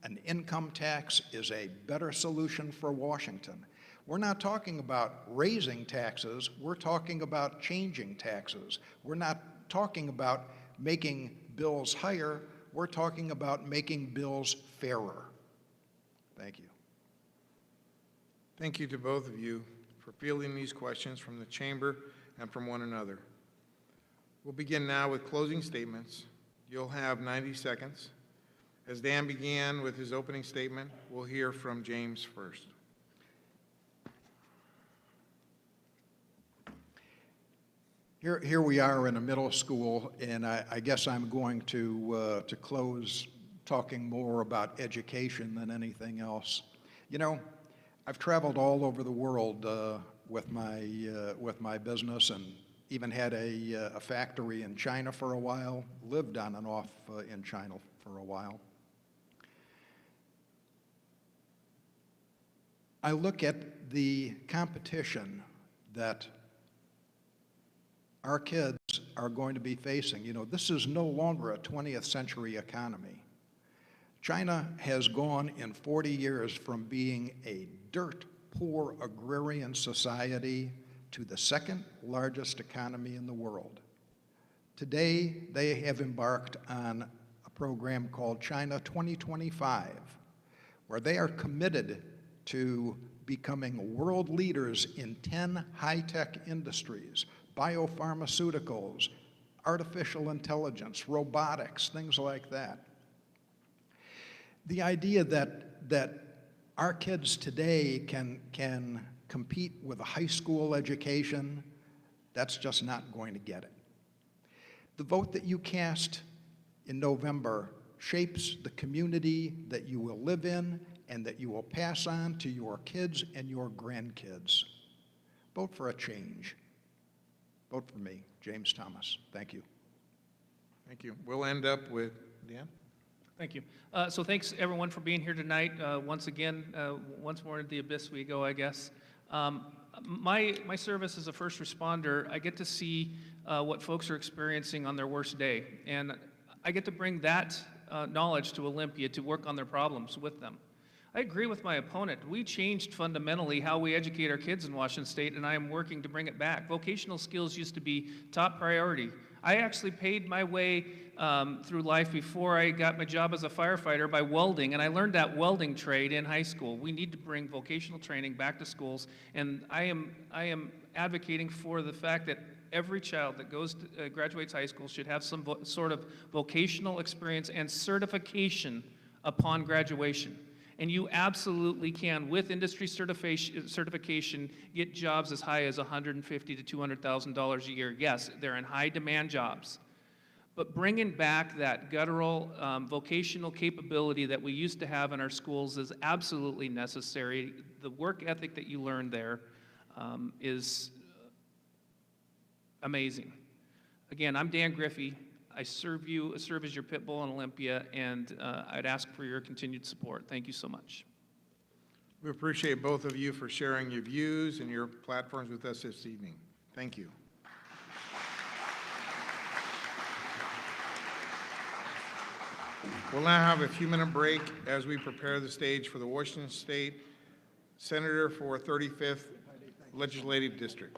an income tax is a better solution for Washington. We're not talking about raising taxes, we're talking about changing taxes. We're not talking about making bills higher, we're talking about making bills fairer. Thank you. Thank you to both of you for fielding these questions from the chamber and from one another. We'll begin now with closing statements. You'll have 90 seconds. As Dan began with his opening statement, we'll hear from James first. Here we are in a middle school, and I guess I'm going to close talking more about education than anything else. You know, I've traveled all over the world with my business, and even had a factory in China for a while, lived on and off in China for a while. I look at the competition that our kids are going to be facing. You know, this is no longer a 20th century economy. China has gone in 40 years from being a dirt poor agrarian society to the second largest economy in the world. Today, they have embarked on a program called China 2025, where they are committed to becoming world leaders in 10 high-tech industries, biopharmaceuticals, artificial intelligence, robotics, things like that. The idea that our kids today can compete with a high school education, that's just not going to get it. The vote that you cast in November shapes the community that you will live in and that you will pass on to your kids and your grandkids. Vote for a change. Vote for me, James Thomas. Thank you. Thank you. We'll end up with Dan. Thank you. So thanks everyone for being here tonight. Once again, once more into the abyss we go, I guess. My service as a first responder, I get to see what folks are experiencing on their worst day. And I get to bring that knowledge to Olympia to work on their problems with them. I agree with my opponent. We changed fundamentally how we educate our kids in Washington State, and I am working to bring it back. Vocational skills used to be top priority. I actually paid my way through life before I got my job as a firefighter by welding, and I learned that welding trade in high school. We need to bring vocational training back to schools, and I am advocating for the fact that every child that graduates high school should have some sort of vocational experience and certification upon graduation. And you absolutely can, with industry certification, get jobs as high as $150,000 to $200,000 a year. Yes, they're in high demand jobs. But bringing back that guttural vocational capability that we used to have in our schools is absolutely necessary. The work ethic that you learn there is amazing. Again, I'm Dan Griffey. I serve as your pit bull in Olympia, and I'd ask for your continued support. Thank you so much. We appreciate both of you for sharing your views and your platforms with us this evening. Thank you. We'll now have a few-minute break as we prepare the stage for the Washington State Senator for 35th Legislative District.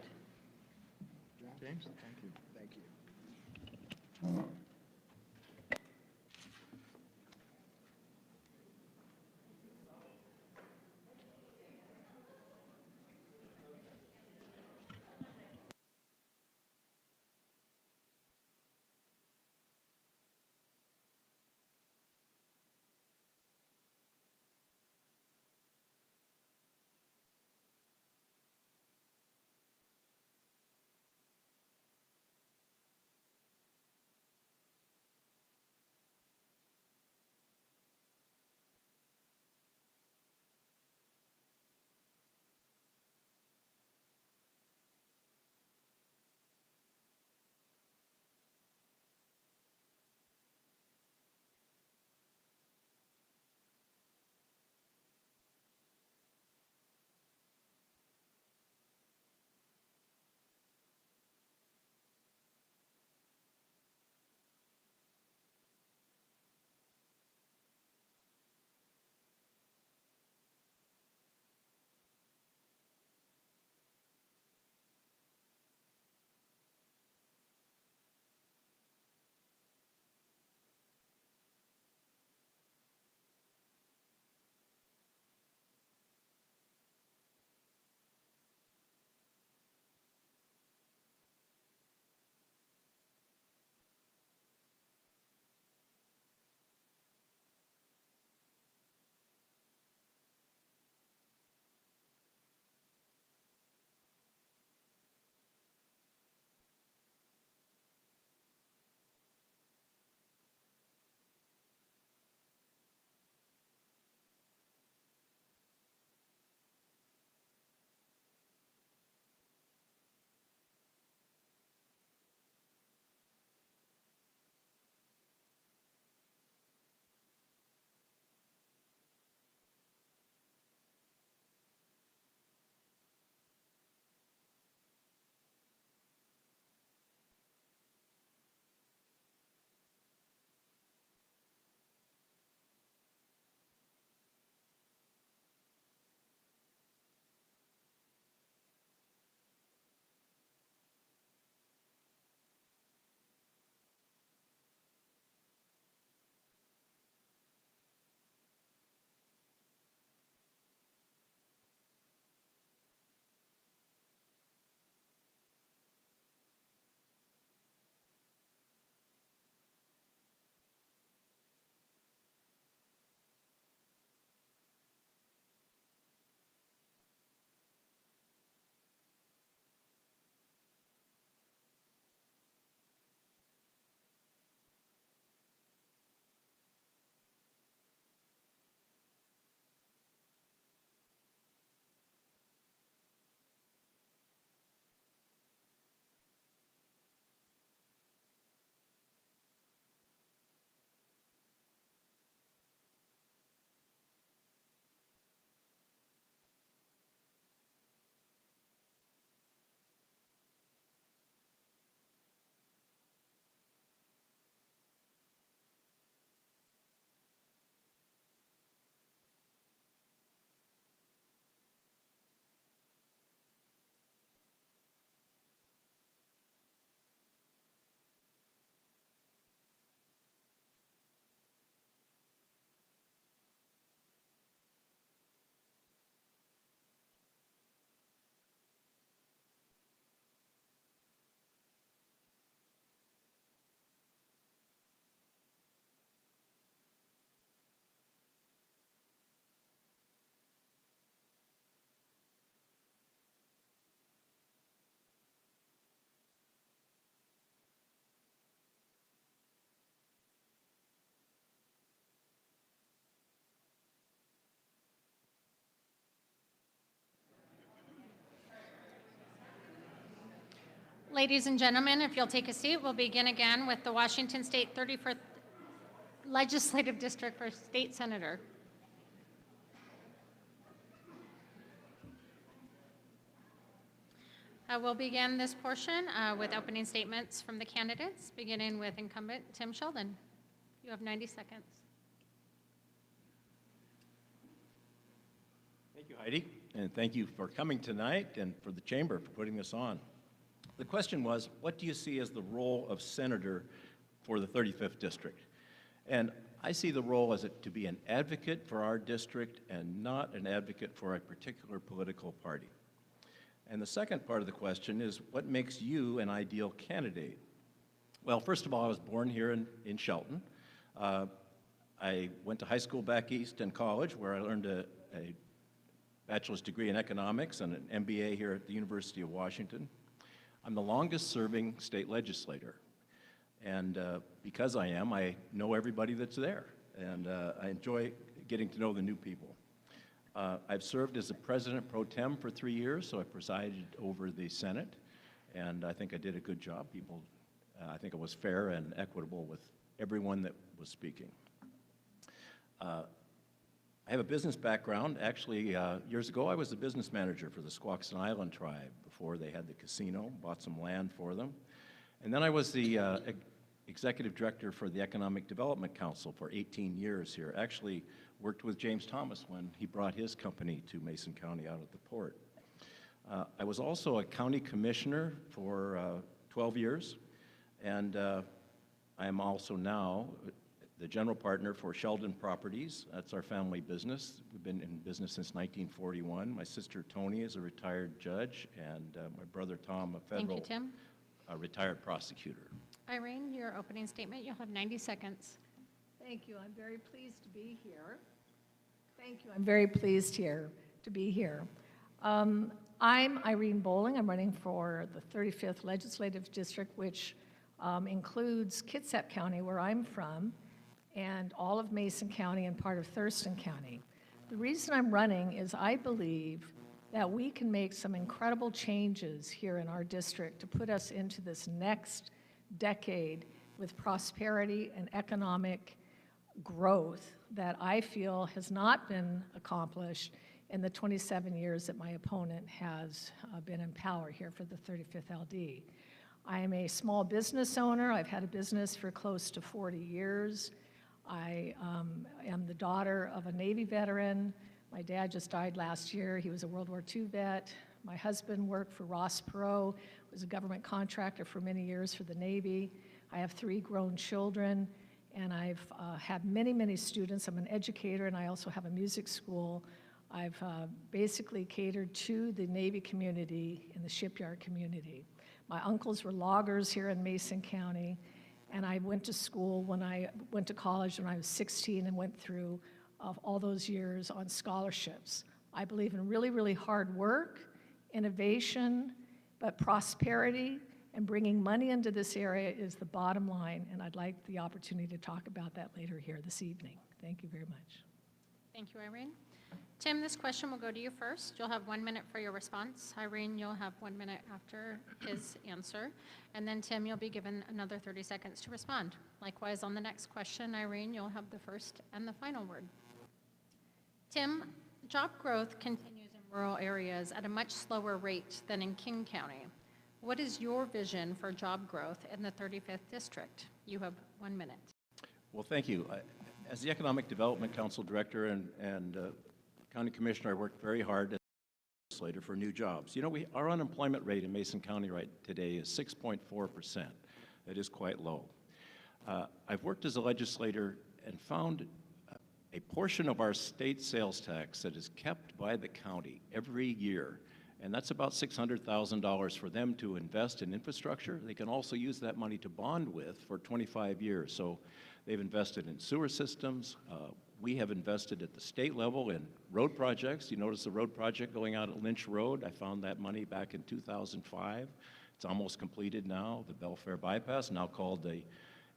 James? Thank you. Thank you. Ladies and gentlemen, if you'll take a seat, we'll begin again with the Washington State 34th Legislative District for State Senator. We'll begin this portion with opening statements from the candidates, beginning with incumbent Tim Sheldon. You have 90 seconds. Thank you, Heidi, and thank you for coming tonight and for the Chamber for putting this on. The question was, what do you see as the role of Senator for the 35th District? And I see the role as to be an advocate for our district and not an advocate for a particular political party. And the second part of the question is, what makes you an ideal candidate? Well, first of all, I was born here in Shelton. I went to high school back east and college, where I learned a bachelor's degree in economics and an MBA here at the University of Washington. I'm the longest serving state legislator. And because I am, I know everybody that's there. And I enjoy getting to know the new people. I've served as a president pro tem for 3 years, so I presided over the Senate. And I think I did a good job. I think I was fair and equitable with everyone that was speaking. I have a business background. Actually, years ago, I was the business manager for the Squaxin Island tribe before they had the casino, bought some land for them. And then I was the executive director for the Economic Development Council for 18 years here. Actually, worked with James Thomas when he brought his company to Mason County out at the port. I was also a county commissioner for 12 years, and I am also now the general partner for Shelton Properties. That's our family business. We've been in business since 1941. My sister Tony is a retired judge, and my brother Tom, a federal Thank you, Tim. Retired prosecutor. Irene, your opening statement, you'll have 90 seconds. Thank you. I'm very pleased to be here. Thank you. I'm very pleased to be here. I'm Irene Bowling. I'm running for the 35th Legislative District, which includes Kitsap County, where I'm from, and all of Mason County and part of Thurston County. The reason I'm running is I believe that we can make some incredible changes here in our district to put us into this next decade with prosperity and economic growth that I feel has not been accomplished in the 27 years that my opponent has been in power here for the 35th LD. I am a small business owner. I've had a business for close to 40 years. I am the daughter of a Navy veteran. My dad just died last year. He was a World War II vet. My husband worked for Ross Perot, was a government contractor for many years for the Navy. I have 3 grown children, and I've had many, many students. I'm an educator, and I also have a music school. I've basically catered to the Navy community and the shipyard community. My uncles were loggers here in Mason County, and I went to school went to college when I was 16 and went through all those years on scholarships. I believe in really, really hard work, innovation, but prosperity and bringing money into this area is the bottom line, and I'd like the opportunity to talk about that later here this evening. Thank you very much. Thank you, Irene. Tim, this question will go to you first. You'll have 1 minute for your response. Irene, you'll have 1 minute after his answer. And then Tim, you'll be given another 30 seconds to respond. Likewise, on the next question, Irene, you'll have the first and the final word. Tim, job growth continues in rural areas at a much slower rate than in King County. What is your vision for job growth in the 35th District? You have 1 minute. Well, thank you. As the Economic Development Council Director and County Commissioner, I worked very hard as a legislator for new jobs. You know, our unemployment rate in Mason County right today is 6.4%. It is quite low. I've worked as a legislator and found a portion of our state sales tax that is kept by the county every year, and that's about $600,000 for them to invest in infrastructure. They can also use that money to bond with for 25 years. So they've invested in sewer systems. We have invested at the state level in road projects. You notice the road project going out at Lynch Road. I found that money back in 2005. It's almost completed now. The Belfair Bypass, now called the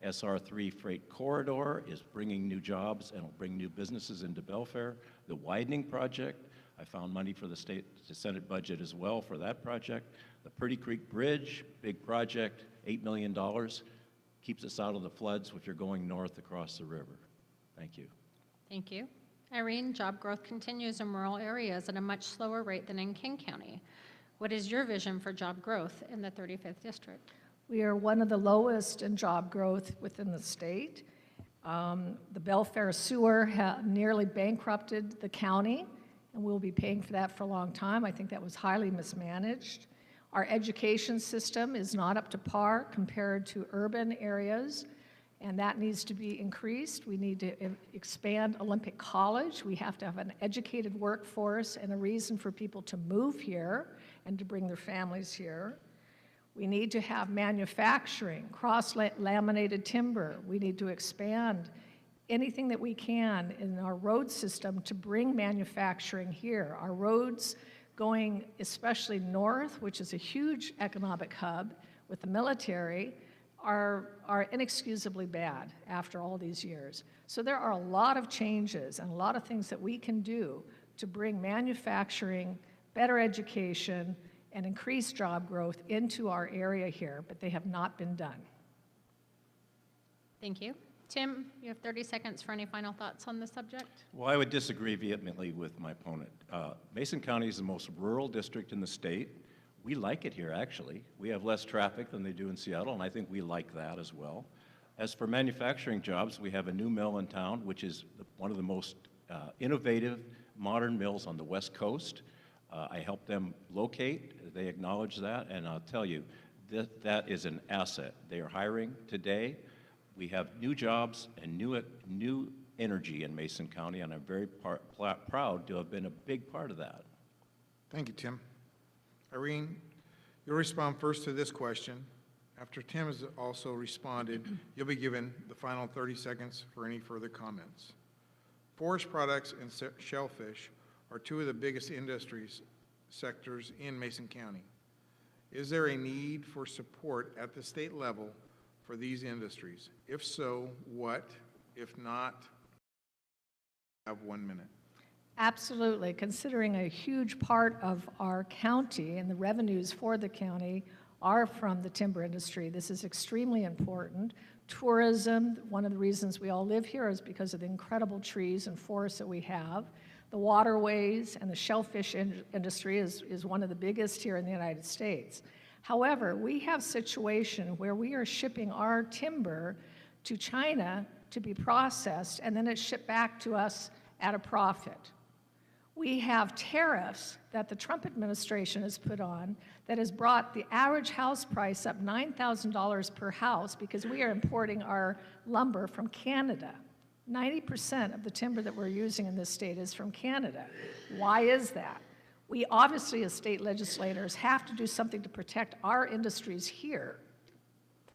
SR3 Freight Corridor, is bringing new jobs and will bring new businesses into Belfair. The widening project I found money for the state to Senate budget as well for that project. The Pretty Creek Bridge, big project, $8 million, keeps us out of the floods if you're going north across the river. Thank you. Thank you. Irene, job growth continues in rural areas at a much slower rate than in King County. What is your vision for job growth in the 35th district? We are one of the lowest in job growth within the state. The Belfair sewer nearly bankrupted the county, and we'll be paying for that for a long time. I think that was highly mismanaged. Our education system is not up to par compared to urban areas, and that needs to be increased. We need to expand Olympic College. We have to have an educated workforce and a reason for people to move here and to bring their families here. We need to have manufacturing, cross-laminated timber. We need to expand anything that we can in our road system to bring manufacturing here. Our roads going especially north, which is a huge economic hub with the military, are inexcusably bad after all these years. So there are a lot of changes and a lot of things that we can do to bring manufacturing, better education, and increase job growth into our area here, but they have not been done. Thank you. Tim, you have 30 seconds for any final thoughts on the subject. Well, I would disagree vehemently with my opponent. Mason County is the most rural district in the state. We like it here, actually. We have less traffic than they do in Seattle, and I think we like that as well. As for manufacturing jobs, we have a new mill in town, which is one of the most innovative, modern mills on the West Coast. I helped them locate, they acknowledge that, and I'll tell you, that is an asset. They are hiring today. We have new jobs and new energy in Mason County, and I'm very proud to have been a big part of that. Thank you, Tim. Irene, you'll respond first to this question. After Tim has also responded, you'll be given the final 30 seconds for any further comments. Forest products and shellfish are two of the biggest industries sectors in Mason County. Is there a need for support at the state level for these industries? If so, what? If not, have 1 minute. Absolutely. Considering a huge part of our county and the revenues for the county are from the timber industry, this is extremely important. Tourism, one of the reasons we all live here is because of the incredible trees and forests that we have. The waterways and the shellfish industry is one of the biggest here in the United States. However, we have a situation where we are shipping our timber to China to be processed, and then it's shipped back to us at a profit. We have tariffs that the Trump administration has put on that has brought the average house price up $9,000 per house because we are importing our lumber from Canada. 90% of the timber that we're using in this state is from Canada. Why is that? We obviously, as state legislators, have to do something to protect our industries here.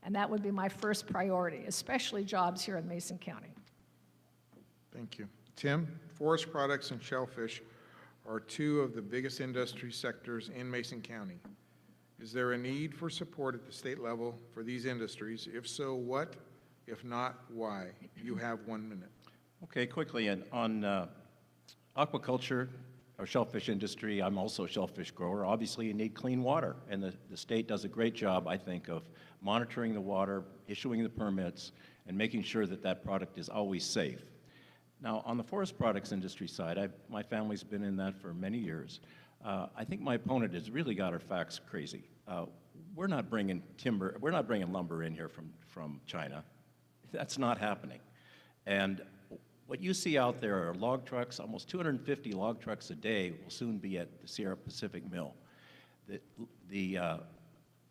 And that would be my first priority, especially jobs here in Mason County. Thank you. Tim, forest products and shellfish are two of the biggest industry sectors in Mason County. Is there a need for support at the state level for these industries? If so, what? If not, why? You have 1 minute. Okay, quickly, and on aquaculture or shellfish industry, I'm also a shellfish grower. Obviously, you need clean water, and the state does a great job, I think, of monitoring the water, issuing the permits, and making sure that that product is always safe. Now, on the forest products industry side, my family's been in that for many years. I think my opponent has really got her facts crazy. We're not bringing lumber in here from China. That's not happening. And what you see out there are log trucks, almost 250 log trucks a day will soon be at the Sierra Pacific Mill. The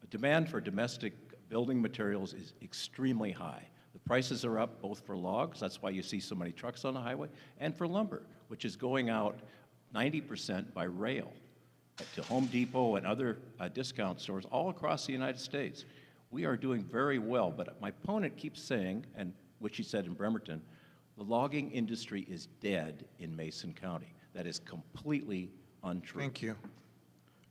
demand for domestic building materials is extremely high. The prices are up both for logs, that's why you see so many trucks on the highway, and for lumber, which is going out 90% by rail to Home Depot and other discount stores all across the United States. We are doing very well, but my opponent keeps saying, and which he said in Bremerton, the logging industry is dead in Mason County. That is completely untrue. Thank you.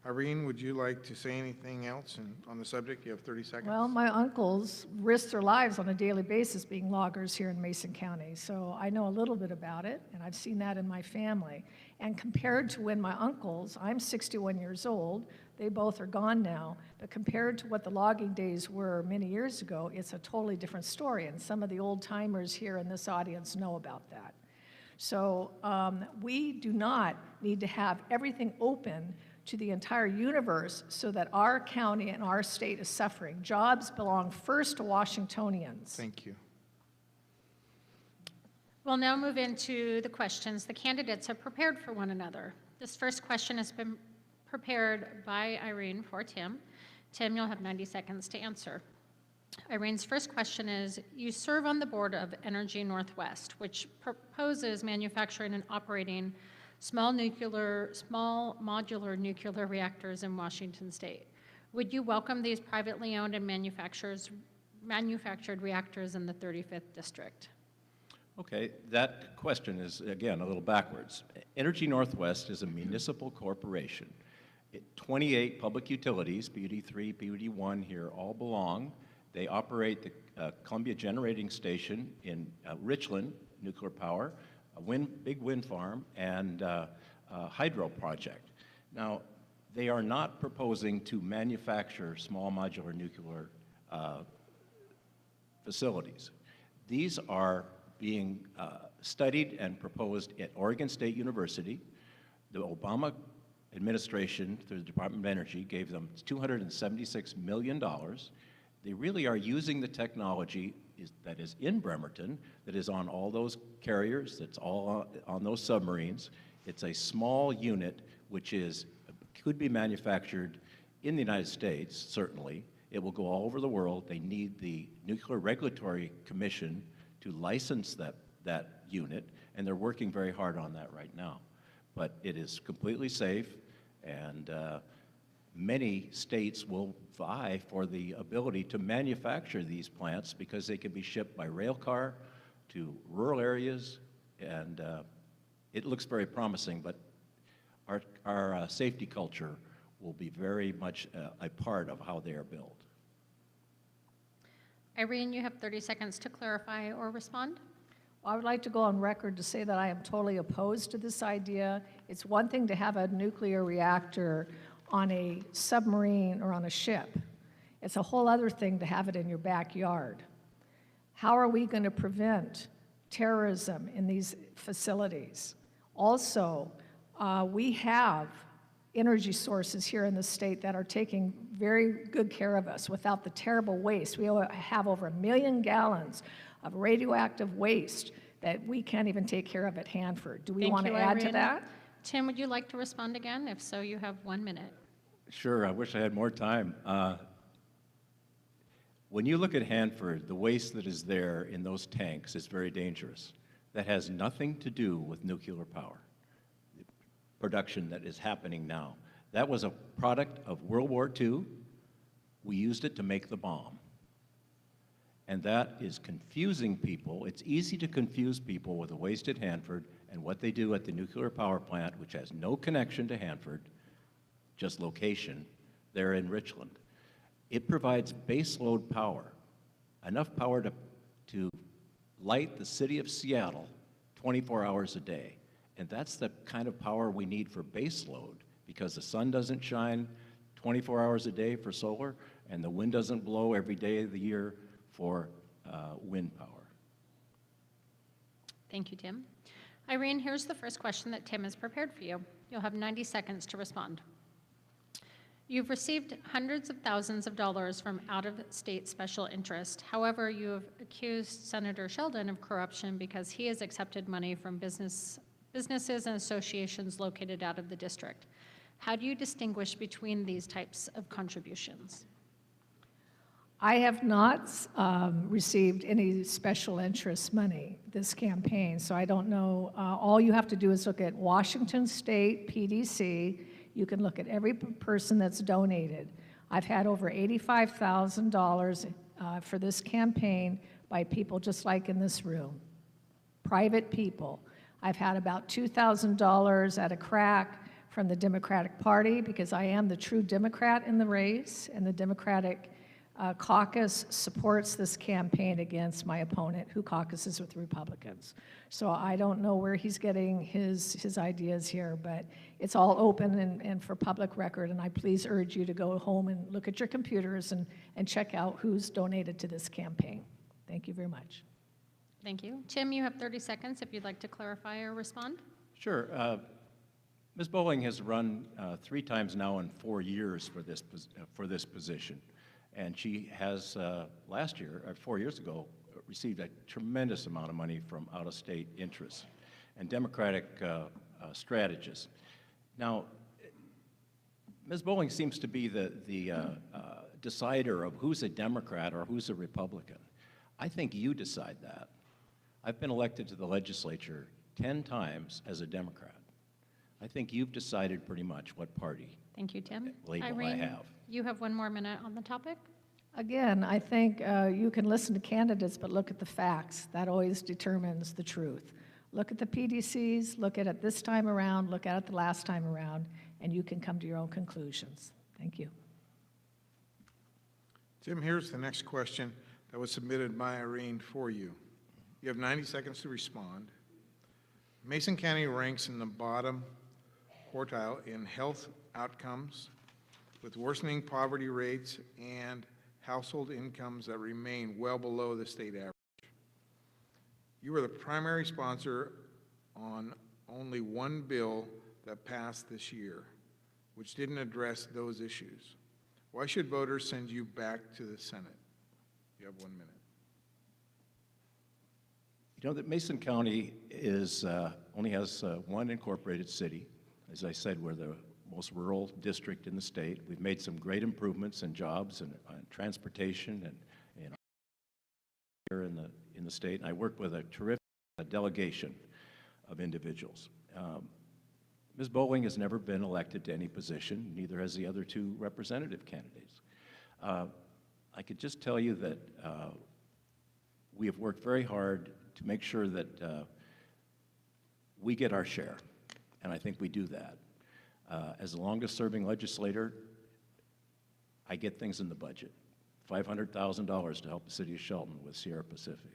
Irene, would you like to say anything else on the subject? You have 30 seconds. Well, my uncles risk their lives on a daily basis being loggers here in Mason County, so I know a little bit about it, and I've seen that in my family. And compared to when my uncles, I'm 61 years old, they both are gone now, but compared to what the logging days were many years ago, it's a totally different story, and some of the old timers here in this audience know about that. So we do not need to have everything open to the entire universe so that our county and our state is suffering. Jobs belong first to Washingtonians. Thank you. We'll now move into the questions the candidates have prepared for one another. This first question has been prepared by Irene for Tim. Tim, you'll have 90 seconds to answer. Irene's first question is, you serve on the board of Energy Northwest, which proposes manufacturing and operating small modular nuclear reactors in Washington state. Would you welcome these privately owned and manufactured reactors in the 35th district? Okay, that question is, again, a little backwards. Energy Northwest is a municipal corporation. 28 public utilities, PUD3, PUD1 here, all belong. They operate the Columbia Generating Station in Richland, nuclear power, a big wind farm, and a hydro project. Now, they are not proposing to manufacture small modular nuclear facilities. These are being studied and proposed at Oregon State University. The Obama administration, through the Department of Energy, gave them $276 million. They really are using the technology that is in Bremerton, that is on all those carriers, that's all on those submarines. It's a small unit which could be manufactured in the United States, certainly. It will go all over the world. They need the Nuclear Regulatory Commission to license that unit, and they're working very hard on that right now. But it is completely safe, and many states will vie for the ability to manufacture these plants because they can be shipped by rail car to rural areas, and it looks very promising, but our safety culture will be very much a part of how they are built. Irene, you have 30 seconds to clarify or respond. I would like to go on record to say that I am totally opposed to this idea. It's one thing to have a nuclear reactor on a submarine or on a ship. It's a whole other thing to have it in your backyard. How are we going to prevent terrorism in these facilities? Also, we have energy sources here in the state that are taking very good care of us without the terrible waste. We have over 1 million gallons of radioactive waste that we can't even take care of at Hanford. Do we want to add to that? Tim, would you like to respond again? If so, you have 1 minute. Sure, I wish I had more time. When you look at Hanford, the waste that is there in those tanks is very dangerous. That has nothing to do with nuclear power, the production that is happening now. That was a product of World War II. We used it to make the bomb. And that is confusing people. It's easy to confuse people with the waste at Hanford and what they do at the nuclear power plant, which has no connection to Hanford, just location, there in Richland. It provides baseload power, enough power to light the city of Seattle 24 hours a day. And that's the kind of power we need for baseload, because the sun doesn't shine 24 hours a day for solar, and the wind doesn't blow every day of the year for wind power. Thank you, Tim. Irene, here's the first question that Tim has prepared for you. You'll have 90 seconds to respond. You've received hundreds of thousands of dollars from out-of-state special interest. However, you have accused Senator Shelton of corruption because he has accepted money from businesses and associations located out of the district. How do you distinguish between these types of contributions? I have not received any special interest money this campaign, so I don't know. All you have to do is look at Washington State PDC. You can look at every person that's donated. I've had over $85,000 for this campaign by people just like in this room, private people. I've had about $2,000 at a crack from the Democratic Party because I am the true Democrat in the race, and the Democratic caucus supports this campaign against my opponent, who caucuses with Republicans. So I don't know where he's getting his ideas here, but it's all open and for public record, and I please urge you to go home and look at your computers and check out who's donated to this campaign. Thank you very much. Thank you. Tim, you have 30 seconds if you'd like to clarify or respond. Sure. Ms. Bowling has run 3 times now in 4 years for this position. And she has, last year, or 4 years ago, received a tremendous amount of money from out-of-state interests and Democratic strategists. Now, Ms. Bowling seems to be the decider of who's a Democrat or who's a Republican. I think you decide that. I've been elected to the legislature 10 times as a Democrat. I think you've decided pretty much what party Thank you, Tim. label I Irene, have. you have 1 more minute on the topic. Again, I think you can listen to candidates, but look at the facts. That always determines the truth. Look at the PDCs, look at it this time around, look at it the last time around, and you can come to your own conclusions. Thank you. Tim, here's the next question that was submitted by Irene for you. You have 90 seconds to respond. Mason County ranks in the bottom quartile in health outcomes with worsening poverty rates and household incomes that remain well below the state average. You were the primary sponsor on only 1 bill that passed this year, which didn't address those issues. Why should voters send you back to the Senate? You have 1 minute. You know that Mason County is, only has 1 incorporated city. As I said, we're the most rural district in the state. We've made some great improvements in jobs and transportation and here in the state. And I work with a terrific delegation of individuals. Ms. Bowling has never been elected to any position, neither has the other 2 representative candidates. I could just tell you that we have worked very hard to make sure that we get our share, and I think we do that. As the longest-serving legislator, I get things in the budget. $500,000 to help the city of Shelton with Sierra Pacific.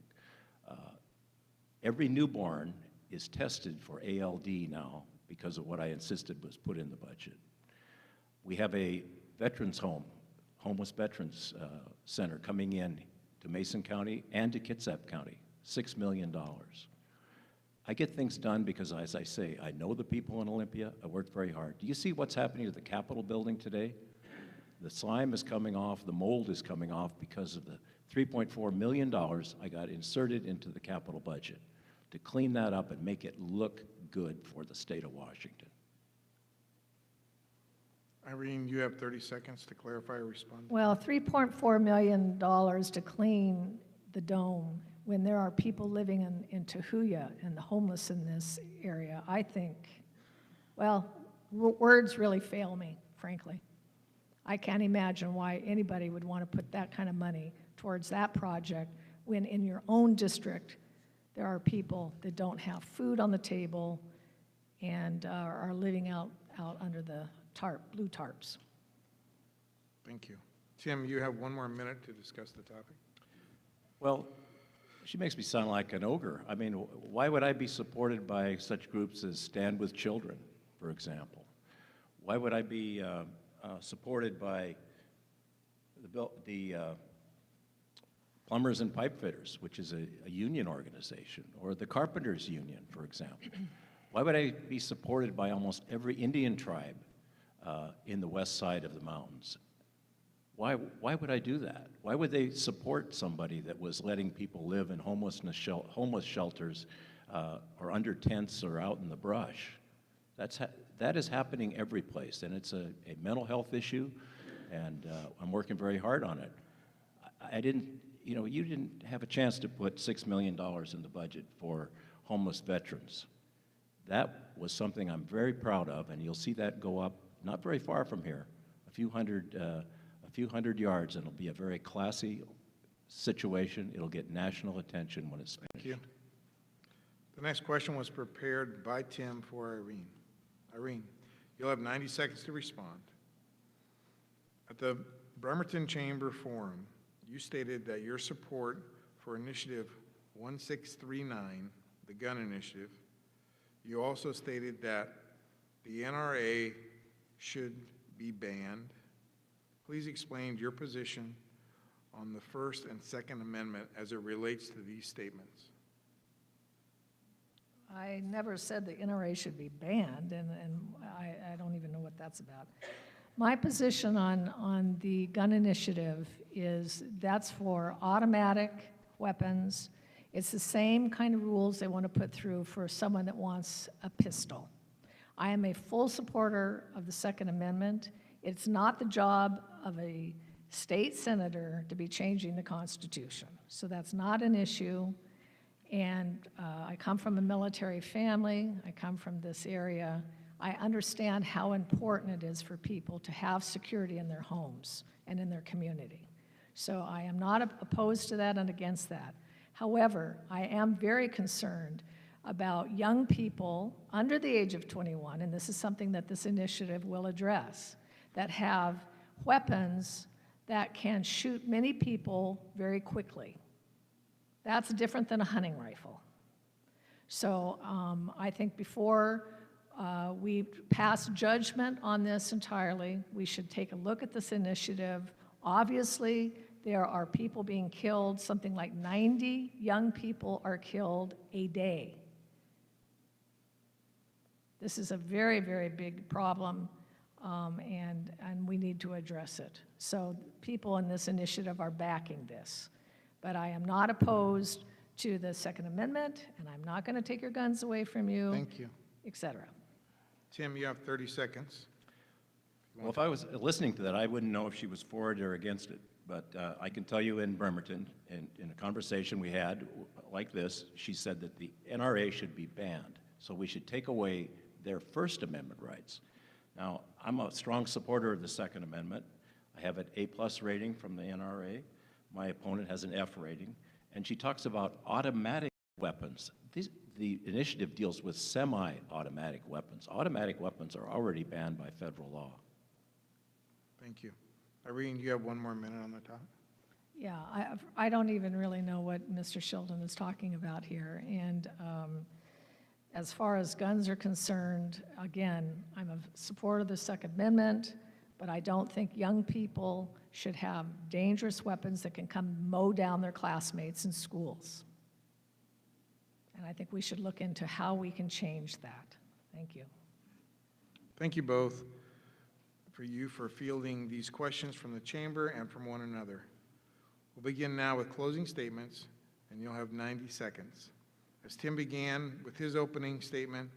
Every newborn is tested for ALD now because of what I insisted was put in the budget. We have a veterans home, homeless veterans center coming in to Mason County and to Kitsap County, $6 million. I get things done because, as I say, I know the people in Olympia. I work very hard. Do you see what's happening to the Capitol building today? The slime is coming off, the mold is coming off because of the $3.4 million I got inserted into the Capitol budget to clean that up and make it look good for the state of Washington. Irene, you have 30 seconds to clarify or respond. Well, $3.4 million to clean the dome when there are people living in Tahuya and the homeless in this area, I think, well, words really fail me, frankly. I can't imagine why anybody would want to put that kind of money towards that project when in your own district there are people that don't have food on the table and are living out under the blue tarps. Thank you. Tim, you have 1 more minute to discuss the topic. Well, she makes me sound like an ogre. I mean, why would I be supported by such groups as Stand With Children, for example? Why would I be supported by the Plumbers and Pipe Fitters, which is a union organization, or the Carpenters Union, for example? Why would I be supported by almost every Indian tribe in the west side of the mountains? Why would I do that? Why would they support somebody that was letting people live in homeless shelters or under tents or out in the brush? That is happening every place, and it's a mental health issue, and I'm working very hard on it. You didn't have a chance to put $6 million in the budget for homeless veterans. That was something I'm very proud of, and you'll see that go up not very far from here, a few hundred yards, and it'll be a very classy situation. It'll get national attention when it's finished. Thank you. The next question was prepared by Tim for Irene. Irene, you You'll have 90 seconds to respond. At the Bremerton Chamber Forum, you stated that your support for Initiative 1639, the gun initiative, you also stated that the NRA should be banned. Please explain your position on the First and Second Amendment as it relates to these statements. I never said the NRA should be banned, and I don't even know what that's about. My position on the gun initiative is that's for automatic weapons. It's the same kind of rules they want to put through for someone that wants a pistol. I am a full supporter of the Second Amendment. It's not the job of a state senator to be changing the Constitution. So that's not an issue. And I come from a military family. I come from this area. I understand how important it is for people to have security in their homes and in their community. So I am not opposed to that and against that. However, I am very concerned about young people under the age of 21, and this is something that this initiative will address, that have weapons that can shoot many people very quickly. That's different than a hunting rifle. So I think before we pass judgment on this entirely, we should take a look at this initiative. Obviously, there are people being killed. Something like 90 young people are killed a day. This is a very, very big problem, and we need to address it. So people in this initiative are backing this. But I am not opposed to the Second Amendment, and I'm not going to take your guns away from you. Thank you. Et cetera. Tim, you have 30 seconds. Well, if I was listening to that, I wouldn't know if she was for it or against it. But I can tell you in Bremerton, in a conversation we had like this, she said that the NRA should be banned. So we should take away their First Amendment rights. Now, I'm a strong supporter of the Second Amendment. I have an A+ rating from the NRA. My opponent has an F rating. And she talks about automatic weapons. The initiative deals with semi-automatic weapons. Automatic weapons are already banned by federal law. Thank you. Irene, you have one more minute on the top. Yeah, I don't even really know what Mr. Shelton is talking about here. And as far as guns are concerned, again, I'm a supporter of the Second Amendment, but I don't think young people should have dangerous weapons that can come mow down their classmates in schools. And I think we should look into how we can change that. Thank you. Thank you both for fielding these questions from the chamber and from one another. We'll begin now with closing statements, and you'll have 90 seconds. As Tim began with his opening statement,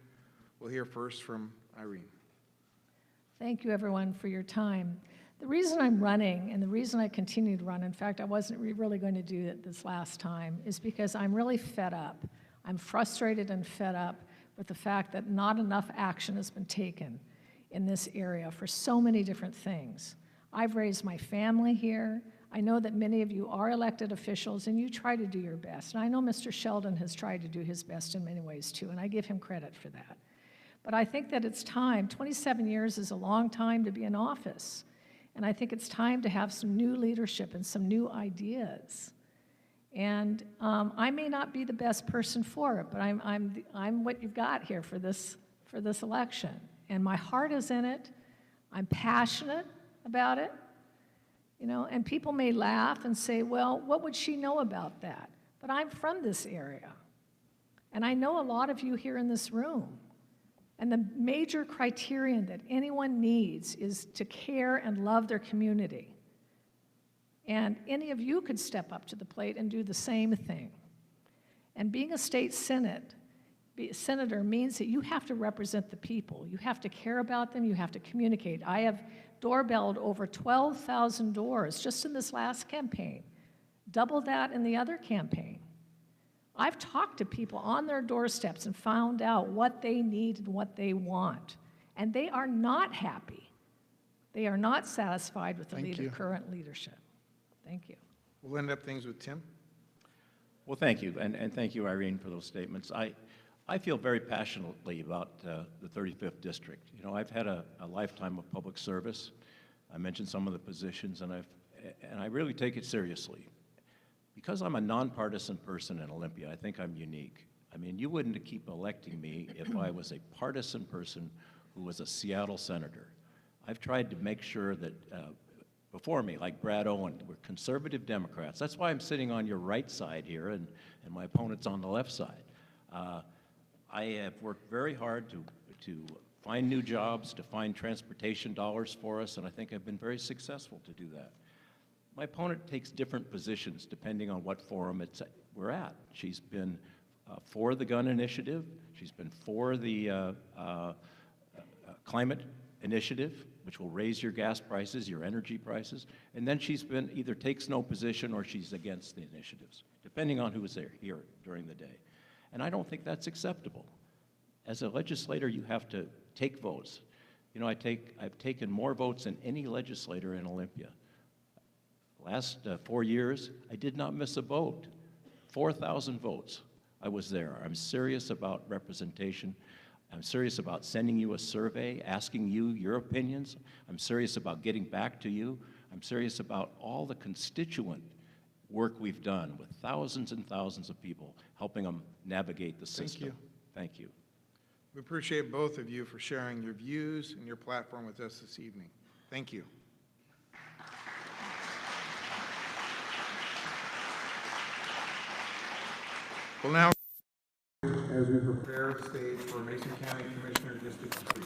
we'll hear first from Irene. Thank you, everyone, for your time. The reason I'm running and the reason I continue to run, in fact, I wasn't really going to do it this last time, is because I'm really fed up. I'm frustrated and fed up with the fact that not enough action has been taken in this area for so many different things. I've raised my family here. I know that many of you are elected officials and you try to do your best. And I know Mr. Sheldon has tried to do his best in many ways too, and I give him credit for that. But I think that it's time. 27 years is a long time to be in office. And I think it's time to have some new leadership and some new ideas. And I may not be the best person for it, but I'm what you've got here for this election. And my heart is in it. I'm passionate about it. You know, and people may laugh and say, well, what would she know about that? But I'm from this area. And I know a lot of you here in this room. And the major criterion that anyone needs is to care and love their community. And any of you could step up to the plate and do the same thing. And being a state senator means that you have to represent the people. You have to care about them. You have to communicate. I have doorbelled over 12,000 doors just in this last campaign, double that in the other campaign. I've talked to people on their doorsteps and found out what they need and what they want. And they are not happy. They are not satisfied with the current leadership. Thank you. We'll end up things with Tim. Well, thank you, and thank you, Irene, for those statements. I feel very passionately about the 35th District. You know, I've had a lifetime of public service. I mentioned some of the positions, and I really take it seriously. Because I'm a nonpartisan person in Olympia, I think I'm unique. I mean, you wouldn't keep electing me if I was a partisan person who was a Seattle senator. I've tried to make sure that before me, like Brad Owen, we're conservative Democrats. That's why I'm sitting on your right side here, and my opponent's on the left side. I have worked very hard to find new jobs, to find transportation dollars for us, and I think I've been very successful to do that. My opponent takes different positions depending on what forum we're at. She's been for the gun initiative. She's been for the climate initiative, which will raise your gas prices, your energy prices. And then she's been either takes no position or she's against the initiatives, depending on who's there here during the day. And I don't think that's acceptable. As a legislator, you have to take votes. You know, I've taken more votes than any legislator in Olympia. Last 4 years, I did not miss a vote. 4,000 votes. I was there. I'm serious about representation. I'm serious about sending you a survey, asking you your opinions. I'm serious about getting back to you. I'm serious about all the constituent work we've done with thousands and thousands of people, helping them navigate the system. you. Thank you. We appreciate both of you for sharing your views and your platform with us this evening. Thank you. We'll now, as we prepare stage for Mason County Commissioner District 3.